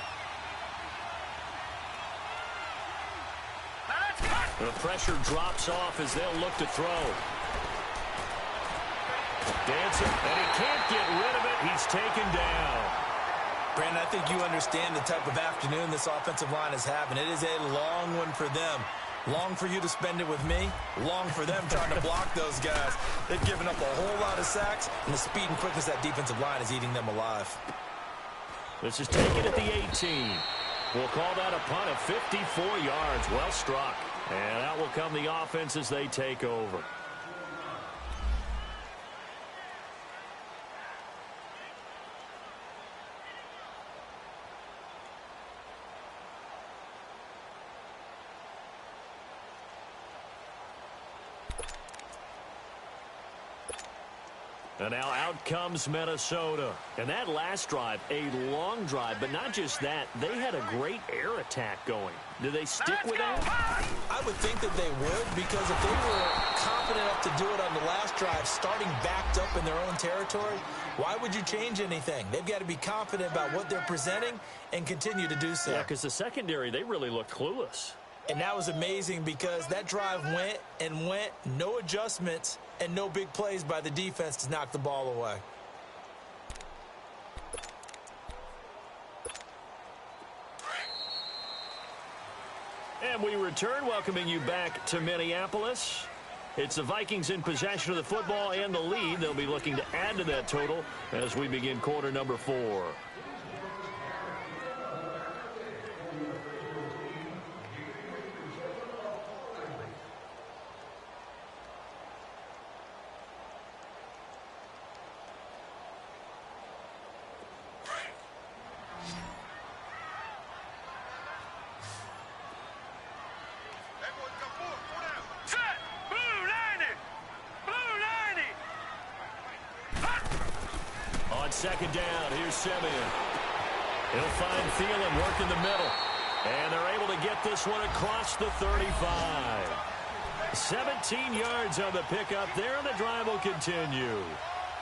The pressure drops off as they'll look to throw. Dancing, and he can't get rid of it. He's taken down. Brandon, I think you understand the type of afternoon this offensive line is having. It is a long one for them. Long for you to spend it with me. Long for them trying to block those guys. They've given up a whole lot of sacks, and the speed and quickness of that defensive line is eating them alive. This is taken at the 18. We'll call that a punt of 54 yards. Well struck. And out will come the offense as they take over. And now out comes Minnesota. And that last drive, a long drive, but not just that. They had a great air attack going. Do they stick with that? I would think that they would, because if they were confident enough to do it on the last drive, starting backed up in their own territory, why would you change anything? They've got to be confident about what they're presenting and continue to do so. Yeah, because the secondary, they really looked clueless. And that was amazing because that drive went and went, no adjustments, and no big plays by the defense to knock the ball away. And we return, welcoming you back to Minneapolis. It's the Vikings in possession of the football and the lead. They'll be looking to add to that total as we begin quarter number 4. Second down, here's Simeon. He'll find Thielen, work in the middle. And they're able to get this one across the 35. 17 yards on the pickup there, and the drive will continue.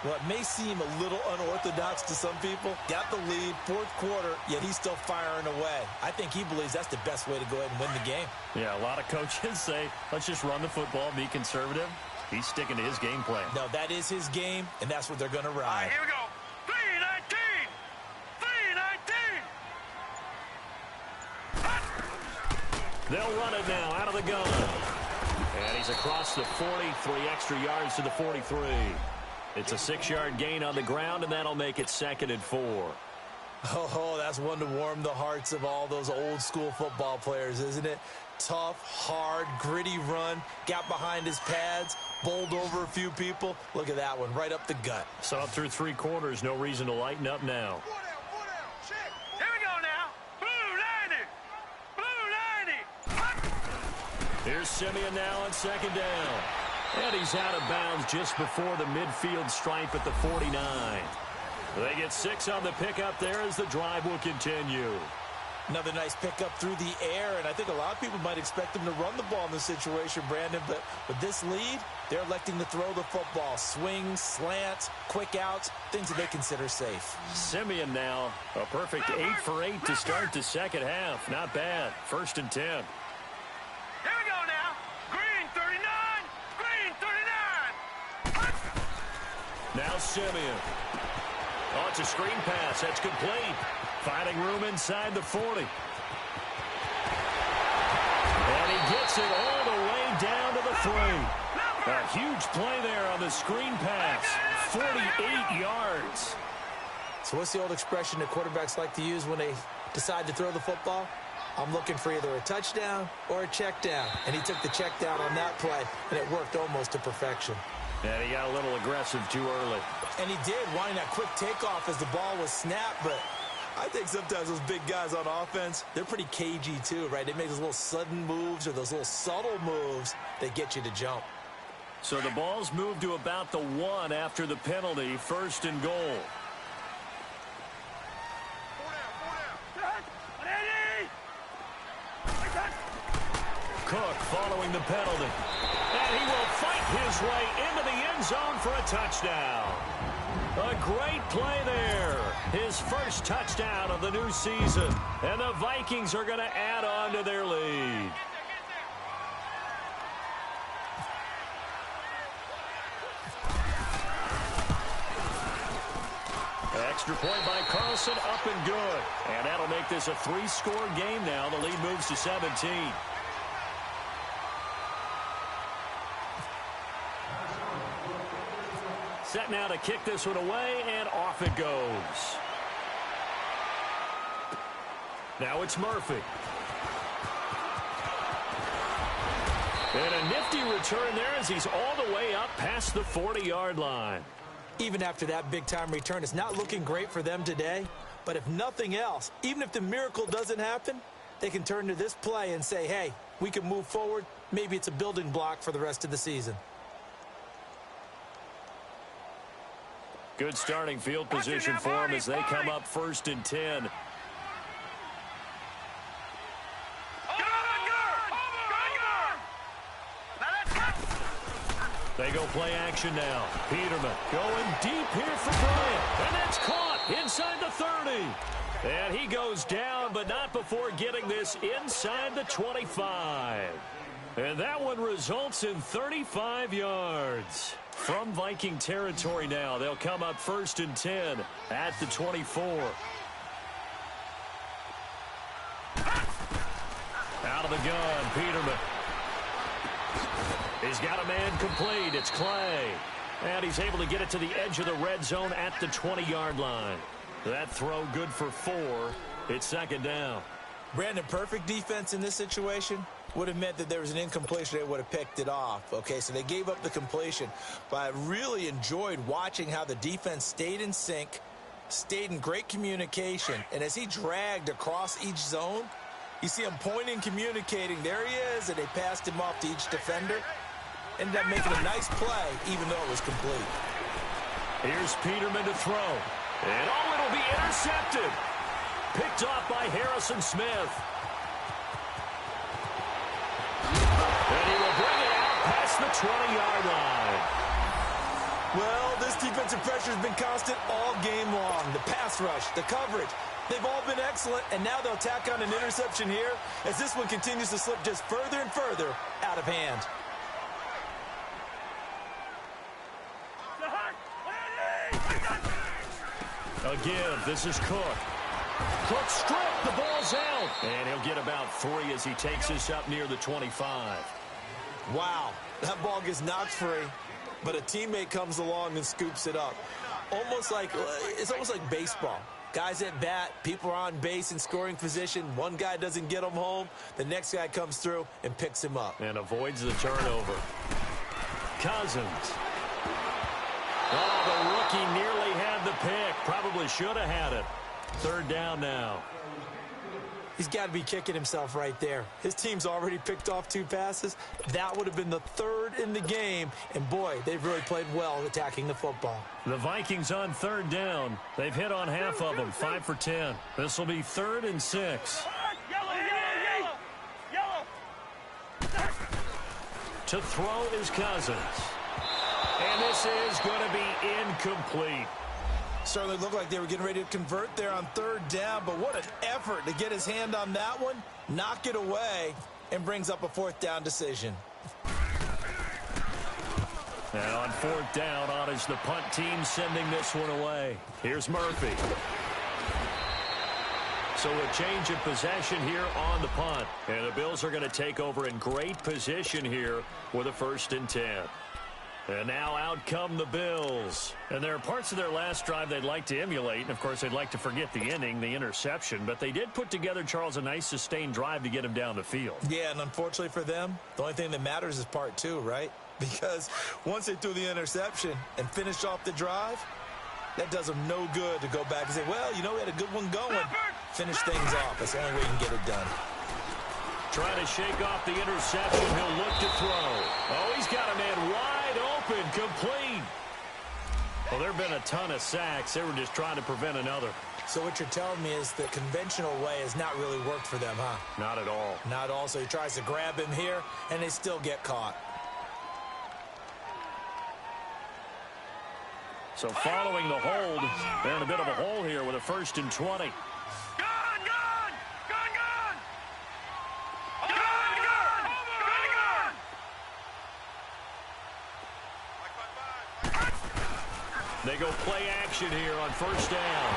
Well, it may seem a little unorthodox to some people. Got the lead, fourth quarter, yet he's still firing away. I think he believes that's the best way to go ahead and win the game. Yeah, a lot of coaches say, let's just run the football, be conservative. He's sticking to his game plan. No, that is his game, and that's what they're going to ride. All right, here we go. 3-19. They'll run it now out of the gun. And he's across the 40, 3 extra yards to the 43. It's a 6-yard gain on the ground, and that'll make it 2nd and 4. Oh, that's one to warm the hearts of all those old-school football players, isn't it? Tough, hard, gritty run, got behind his pads, bowled over a few people. Look at that one, right up the gut. So up through 3 quarters, no reason to lighten up now. Here we go now. Blue 90. Here's Simeon now on 2nd down. And he's out of bounds just before the midfield stripe at the 49. They get 6 on the pickup there as the drive will continue. Another nice pickup through the air, and I think a lot of people might expect them to run the ball in this situation, Brandon, but with this lead, they're electing to throw the football. Swings, slants, quick outs, things that they consider safe. Simeon now, a perfect 8 for 8 to start the second half. Not bad. 1st and 10. Here we go now. Green 39. Green 39. Now Simeon. Oh, it's a screen pass. That's complete. Finding room inside the 40. And he gets it all the way down to the 3. A huge play there on the screen pass. 48 yards. So what's the old expression that quarterbacks like to use when they decide to throw the football? I'm looking for either a touchdown or a check down. And he took the check down on that play, and it worked almost to perfection. And he got a little aggressive too early. And he did, wanting that quick takeoff as the ball was snapped, but I think sometimes those big guys on offense, they're pretty cagey too, right? They make those little sudden moves or those little subtle moves that get you to jump. So the ball's moved to about the 1 after the penalty, 1st and goal. Cook following the penalty. And he will fight his way into the end zone for a touchdown. A great play there. His first touchdown of the new season. And the Vikings are going to add on to their lead. Extra point by Carlson, up and good. And that'll make this a 3-score game now. The lead moves to 17. Set now to kick this one away, and off it goes. Now it's Murphy. And a nifty return there as he's all the way up past the 40-yard line. Even after that big-time return, it's not looking great for them today. But if nothing else, even if the miracle doesn't happen, they can turn to this play and say, hey, we can move forward. Maybe it's a building block for the rest of the season. Good starting field position for them as they come up 1st and 10. They go play action now. Peterman going deep here for Bryant. And that's caught inside the 30. And he goes down, but not before getting this inside the 25. And that one results in 35 yards. From Viking territory now, they'll come up 1st and 10 at the 24. Out of the gun, Peterman. He's got a man complete. It's Clay. And he's able to get it to the edge of the red zone at the 20-yard line. That throw good for 4. It's 2nd down. Brandon, perfect defense in this situation would have meant that there was an incompletion. They would have picked it off. Okay, so they gave up the completion. But I really enjoyed watching how the defense stayed in sync, stayed in great communication. And as he dragged across each zone, you see him pointing, communicating. There he is, and they passed him off to each defender. Ended up making a nice play, even though it was complete. Here's Peterman to throw. And it'll be intercepted. Picked off by Harrison Smith. And he will bring it out past the 20-yard line. Well, this defensive pressure has been constant all game long. The pass rush, the coverage, they've all been excellent, and now they'll tack on an interception here as this one continues to slip just further and further out of hand. Again, this is Cook. Cook stripped, the ball's out. And he'll get about 3 as he takes this up near the 25. Wow, that ball gets knocked free, but a teammate comes along and scoops it up. It's almost like baseball. Guys at bat, people are on base in scoring position. One guy doesn't get him home. The next guy comes through and picks him up. And avoids the turnover. Cousins. Oh, the rookie nearly had the pick. Probably should have had it. 3rd down now. He's got to be kicking himself right there. His team's already picked off 2 passes. That would have been the 3rd in the game. And, boy, they've really played well attacking the football. The Vikings on 3rd down. They've hit on half of them, 5 for 10. This will be 3rd and 6. Yellow. To throw is Cousins. And this is going to be incomplete. Certainly looked like they were getting ready to convert there on 3rd down, but what an effort to get his hand on that one, knock it away, and brings up a 4th down decision. And on 4th down, on is the punt team sending this one away. Here's Murphy. So a change of possession here on the punt. And the Bills are going to take over in great position here with a 1st and 10. And now out come the Bills. And there are parts of their last drive they'd like to emulate. And, of course, they'd like to forget the inning, the interception. But they did put together, Charles, a nice sustained drive to get him down the field. Yeah, and unfortunately for them, the only thing that matters is part 2, right? Because once they threw the interception and finished off the drive, that does them no good to go back and say, well, you know, we had a good one going. Finish things off. That's the only way you can get it done. Trying to shake off the interception. He'll look to throw. Oh, he's got a man wide open, complete. Well, there have been a ton of sacks. They were just trying to prevent another. So what you're telling me is the conventional way has not really worked for them, huh? Not at all. Not at all. So he tries to grab him here, and they still get caught. So following the hold, they're in a bit of a hole here with a 1st and 20. They go play action here on 1st down.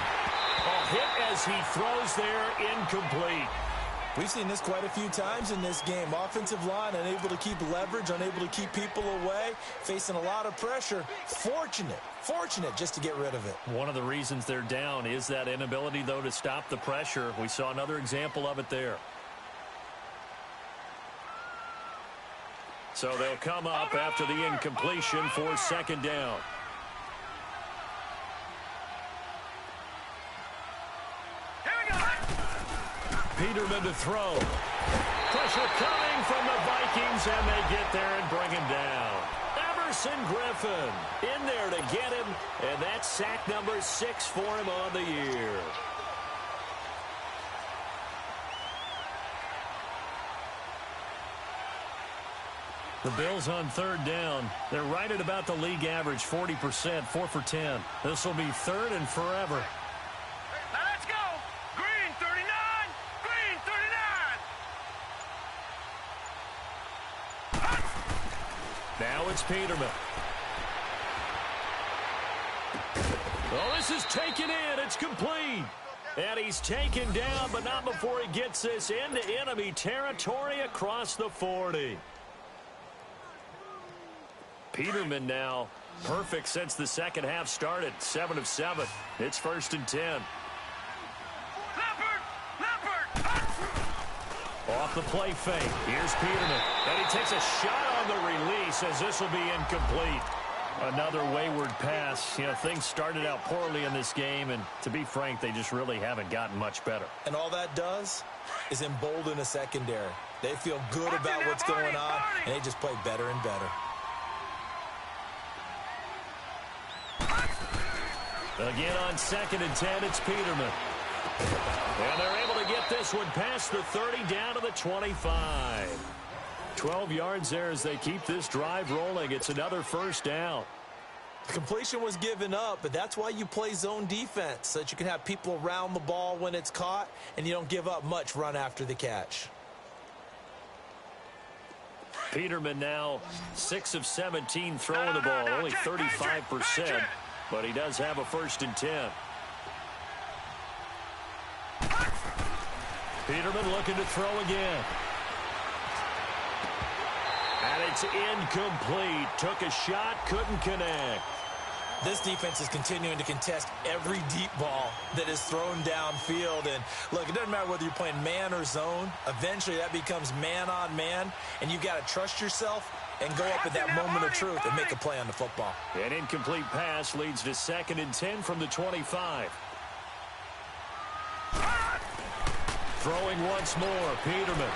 Oh, hit as he throws there, incomplete. We've seen this quite a few times in this game. Offensive line unable to keep leverage, unable to keep people away, facing a lot of pressure. Fortunate just to get rid of it. One of the reasons they're down is that inability, though, to stop the pressure. We saw another example of it there. So they'll come up after the incompletion for 2nd down. Peterman to throw. Pressure coming from the Vikings, and they get there and bring him down. Never Everson Griffin in there to get him, and that's sack number 6 for him on the year. The Bills on 3rd down. They're right at about the league average, 40%, 4 for 10. This will be 3rd and forever. Now let's go. Green 39. Green 39. Now it's Peterman. Oh, this is taken in. It's complete. And he's taken down, but not before he gets this into enemy territory across the 40. Peterman now perfect since the second half started. 7 of 7. It's 1st and 10. Leopard. Off the play fake. Here's Peterman. And he takes a shot on the release as this will be incomplete. Another wayward pass. You know, things started out poorly in this game, and to be frank, they just really haven't gotten much better. And all that does is embolden a secondary. They feel good about what's going on, and they just play better and better. Again on 2nd and 10, it's Peterman. And they're able to get this one past the 30 down to the 25. 12 yards there as they keep this drive rolling. It's another 1st down. The completion was given up, but that's why you play zone defense, so that you can have people around the ball when it's caught, and you don't give up much run after the catch. Peterman now 6 of 17 throwing the ball, only 35%. But he does have a 1st and 10. Peterman looking to throw again. And it's incomplete. Took a shot, couldn't connect. This defense is continuing to contest every deep ball that is thrown downfield. And look, it doesn't matter whether you're playing man or zone. Eventually that becomes man on man, and you've got to trust yourself and go up at that moment of truth and make a play on the football. An incomplete pass leads to 2nd and 10 from the 25. Throwing once more, Peterman.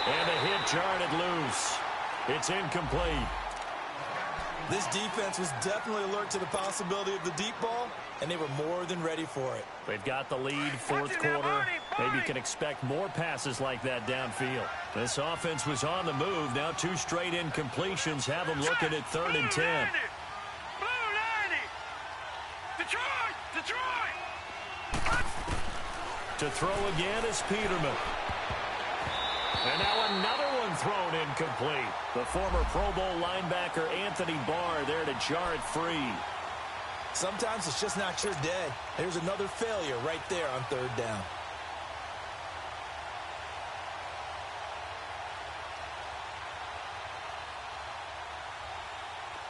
And a hit jarred it loose. It's incomplete. This defense was definitely alert to the possibility of the deep ball, and they were more than ready for it. They've got the lead, 4th quarter. Maybe can expect more passes like that downfield. This offense was on the move. Now 2 straight incompletions have them looking at 3rd and 10. Blue 90. Detroit. To throw again is Peterman. And now another one thrown incomplete. The former Pro Bowl linebacker Anthony Barr there to jar it free. Sometimes it's just not your day. There's another failure right there on 3rd down.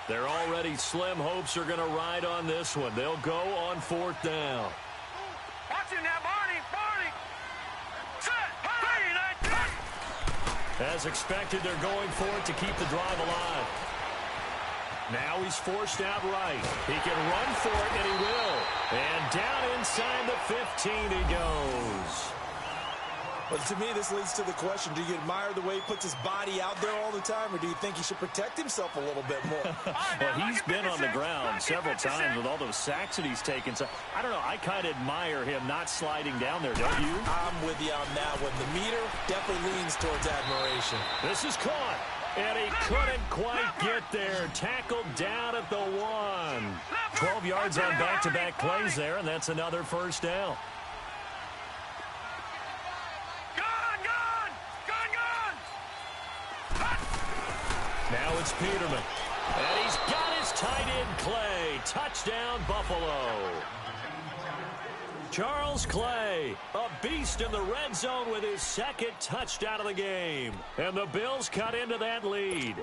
They're already slim hopes are going to ride on this one. They'll go on 4th down. Watch him now, Barney. Set. As expected, they're going for it to keep the drive alive. Now he's forced out right. He can run for it, and he will. And down inside the 15 he goes. But to me, this leads to the question, do you admire the way he puts his body out there all the time, or do you think he should protect himself a little bit more? Well, he's been on the ground several times with all those sacks that he's taken. So, I don't know, I kind of admire him not sliding down there, don't you? I'm with you on that one. The meter definitely leans towards admiration. This is caught, and he couldn't quite get there. Tackled down at the 1. 12 yards on back-to-back plays there, and that's another 1st down. Now it's Peterman. And he's got his tight end, Clay. Touchdown, Buffalo. Charles Clay, a beast in the red zone with his 2nd touchdown of the game. And the Bills cut into that lead.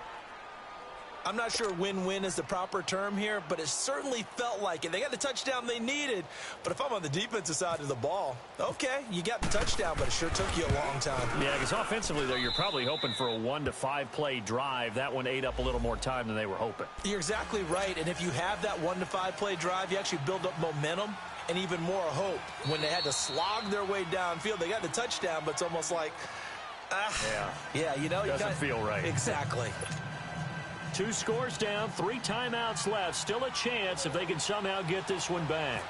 I'm not sure win-win is the proper term here, but it certainly felt like it. They got the touchdown they needed, but if I'm on the defensive side of the ball, okay, you got the touchdown, but it sure took you a long time. Yeah, because offensively, though, you're probably hoping for a 1 to 5 play drive. That one ate up a little more time than they were hoping. You're exactly right, and if you have that 1 to 5 play drive, you actually build up momentum and even more hope. When they had to slog their way downfield, they got the touchdown, but it's almost like, yeah, you know, doesn't feel right. Exactly. 2 scores down, 3 timeouts left. Still a chance if they can somehow get this one back.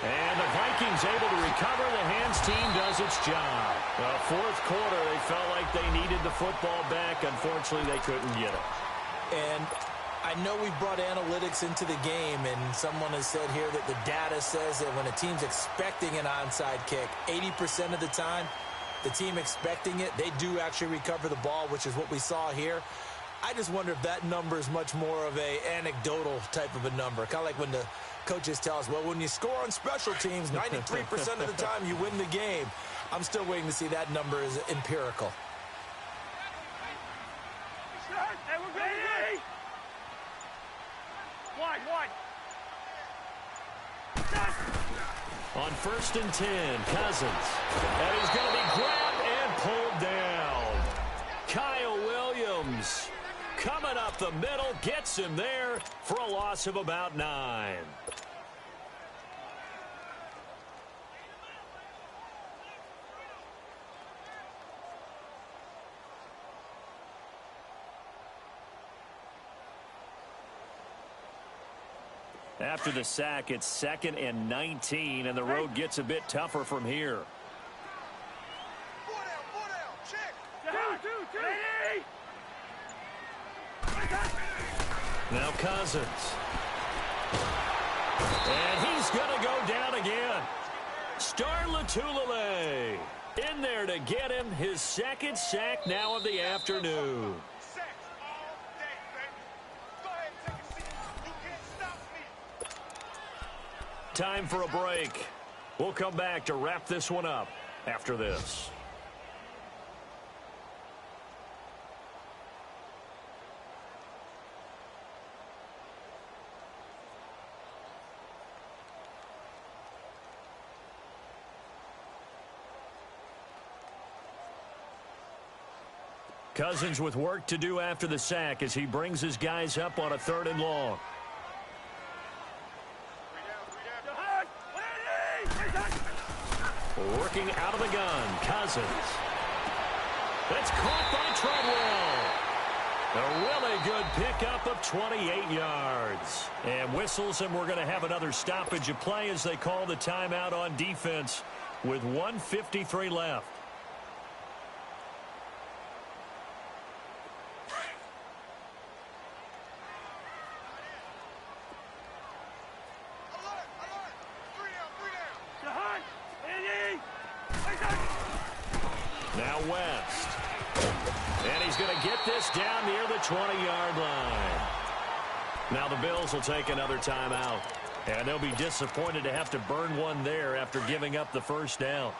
And the Vikings able to recover. The hands team does its job. Fourth quarter, they felt like they needed the football back. Unfortunately, they couldn't get it. And I know we brought analytics into the game, and someone has said here that the data says that when a team's expecting an onside kick, 80% of the time, the team expecting it, they do actually recover the ball, which is what we saw here. I just wonder if that number is much more of a anecdotal type of a number. Kind of like when the coaches tell us, well, when you score on special teams, 93% of the time you win the game. I'm still waiting to see that number is empirical. Hey, we're ready! Wide. On 1st and 10, Cousins. And he's going to be grabbed and pulled down. Kyle Williams coming up the middle, gets him there for a loss of about 9. After the sack, it's 2nd and 19, and the road gets a bit tougher from here. 4 down, check. 2, ready. Now Cousins. And he's going to go down again. Star Latulele in there to get him his 2nd sack now of the afternoon. Time for a break. We'll come back to wrap this one up after this. Cousins with work to do after the sack as he brings his guys up on a 3rd and long. Working out of the gun, Cousins. That's caught by Treadwell. A really good pickup of 28 yards. And whistles, and we're going to have another stoppage of play as they call the timeout on defense with 1:53 left. Now West. And he's going to get this down near the 20-yard line. Now the Bills will take another timeout. And they'll be disappointed to have to burn one there after giving up the 1st down.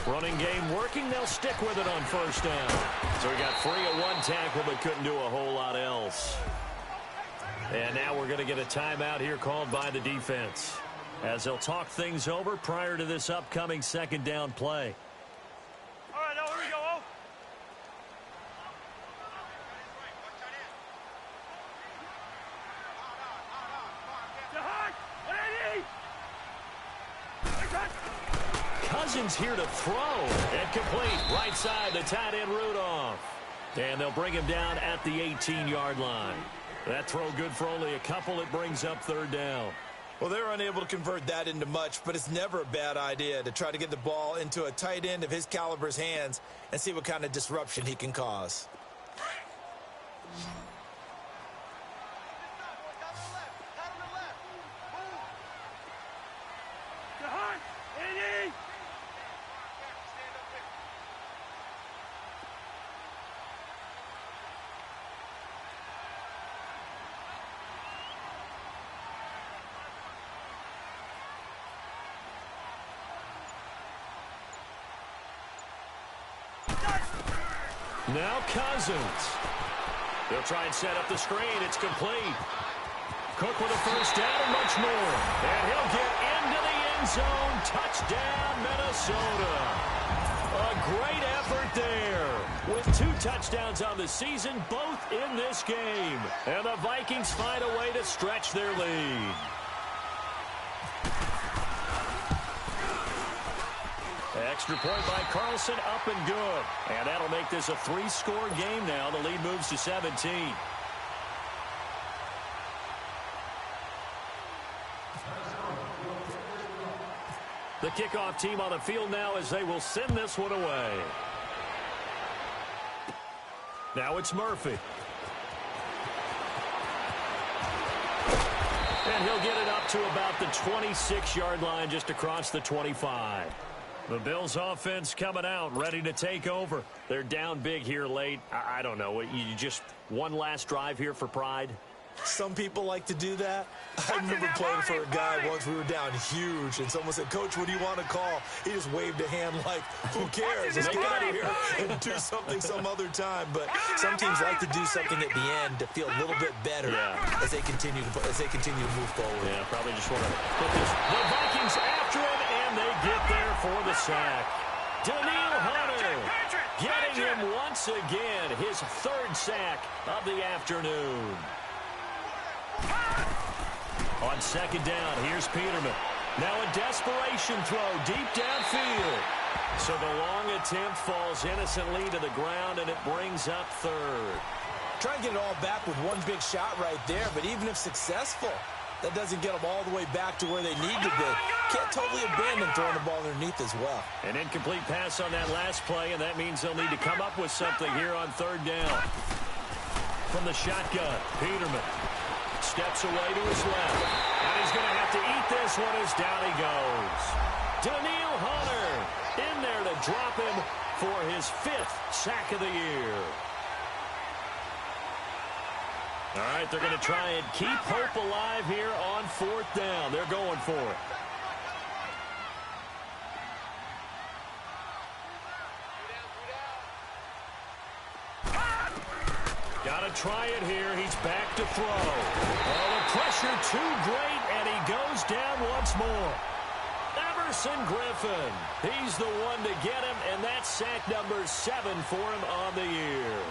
Running game working. They'll stick with it on 1st down. So we got 3 at 1 tackle, but couldn't do a whole lot else. And now we're going to get a timeout here called by the defense as they'll talk things over prior to this upcoming 2nd down play. All right, now here we go. Cousins here to throw and complete right side the tight end Rudolph. And they'll bring him down at the 18-yard line. That throw good for only a couple. It brings up 3rd down. Well, they were unable to convert that into much, but it's never a bad idea to try to get the ball into a tight end of his caliber's hands and see what kind of disruption he can cause. Now Cousins. They'll try and set up the screen. It's complete. Cook with a 1st down and much more. And he'll get into the end zone. Touchdown, Minnesota. A great effort there. with 2 touchdowns on the season, both in this game. And the Vikings find a way to stretch their lead. Extra point by Carlson, up and good. And that'll make this a 3-score game now. The lead moves to 17. The kickoff team on the field now as they will send this one away. Now it's Murphy. And he'll get it up to about the 26-yard line, just across the 25. The Bills offense coming out, ready to take over. They're down big here late. I don't know. You just one last drive here for pride? Some people like to do that. I remember playing for a guy once. We were down huge, and someone said, "Coach, what do you want to call?" He just waved a hand like, "Who cares? Let's get out of here and do something some other time." But some teams like to do something at the end to feel a little bit better as they continue to move forward. Yeah, probably just want to put this. The Vikings after him, and they get there for the sack. Daniil Hunter getting him once again, his 3rd sack of the afternoon. On 2nd down, here's Peterman. Now a desperation throw deep downfield. So the long attempt falls innocently to the ground, and it brings up 3rd. Try and get it all back with one big shot right there, but even if successful, that doesn't get them all the way back to where they need to be. Can't totally abandon throwing the ball underneath as well. An incomplete pass on that last play, and that means they'll need to come up with something here on 3rd down. From the shotgun, Peterman steps away to his left. And he's going to have to eat this one as down he goes. Daniil Hunter in there to drop him for his 5th sack of the year. All right, they're going to try and keep hope alive here on 4th down. They're going for it. Got to try it here. He's back to throw. Oh, the pressure too great, and he goes down once more. Everson Griffin. He's the one to get him, and that's sack number 7 for him on the year.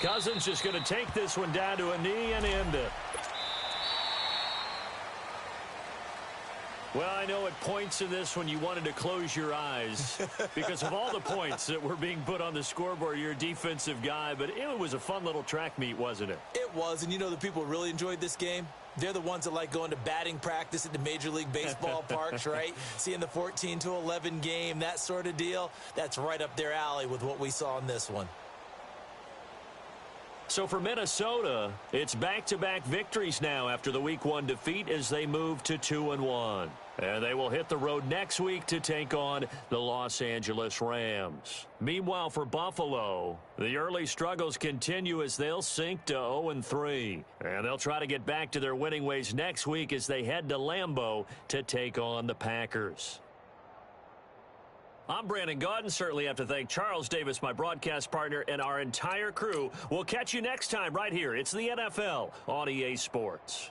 Cousins just going to take this one down to a knee and end it. Well, I know at points in this one you wanted to close your eyes because of all the points that were being put on the scoreboard. You're a defensive guy, but it was a fun little track meet, wasn't it? It was, and you know the people who really enjoyed this game? They're the ones that like going to batting practice at the Major League Baseball parks, right? Seeing the 14-11 game, that sort of deal. That's right up their alley with what we saw in this one. So for Minnesota, it's back-to-back victories now after the Week 1 defeat as they move to 2-1. And they will hit the road next week to take on the Los Angeles Rams. Meanwhile, for Buffalo, the early struggles continue as they'll sink to 0-3. And they'll try to get back to their winning ways next week as they head to Lambeau to take on the Packers. I'm Brandon Gaudin. Certainly have to thank Charles Davis, my broadcast partner, and our entire crew. We'll catch you next time right here. It's the NFL on EA Sports.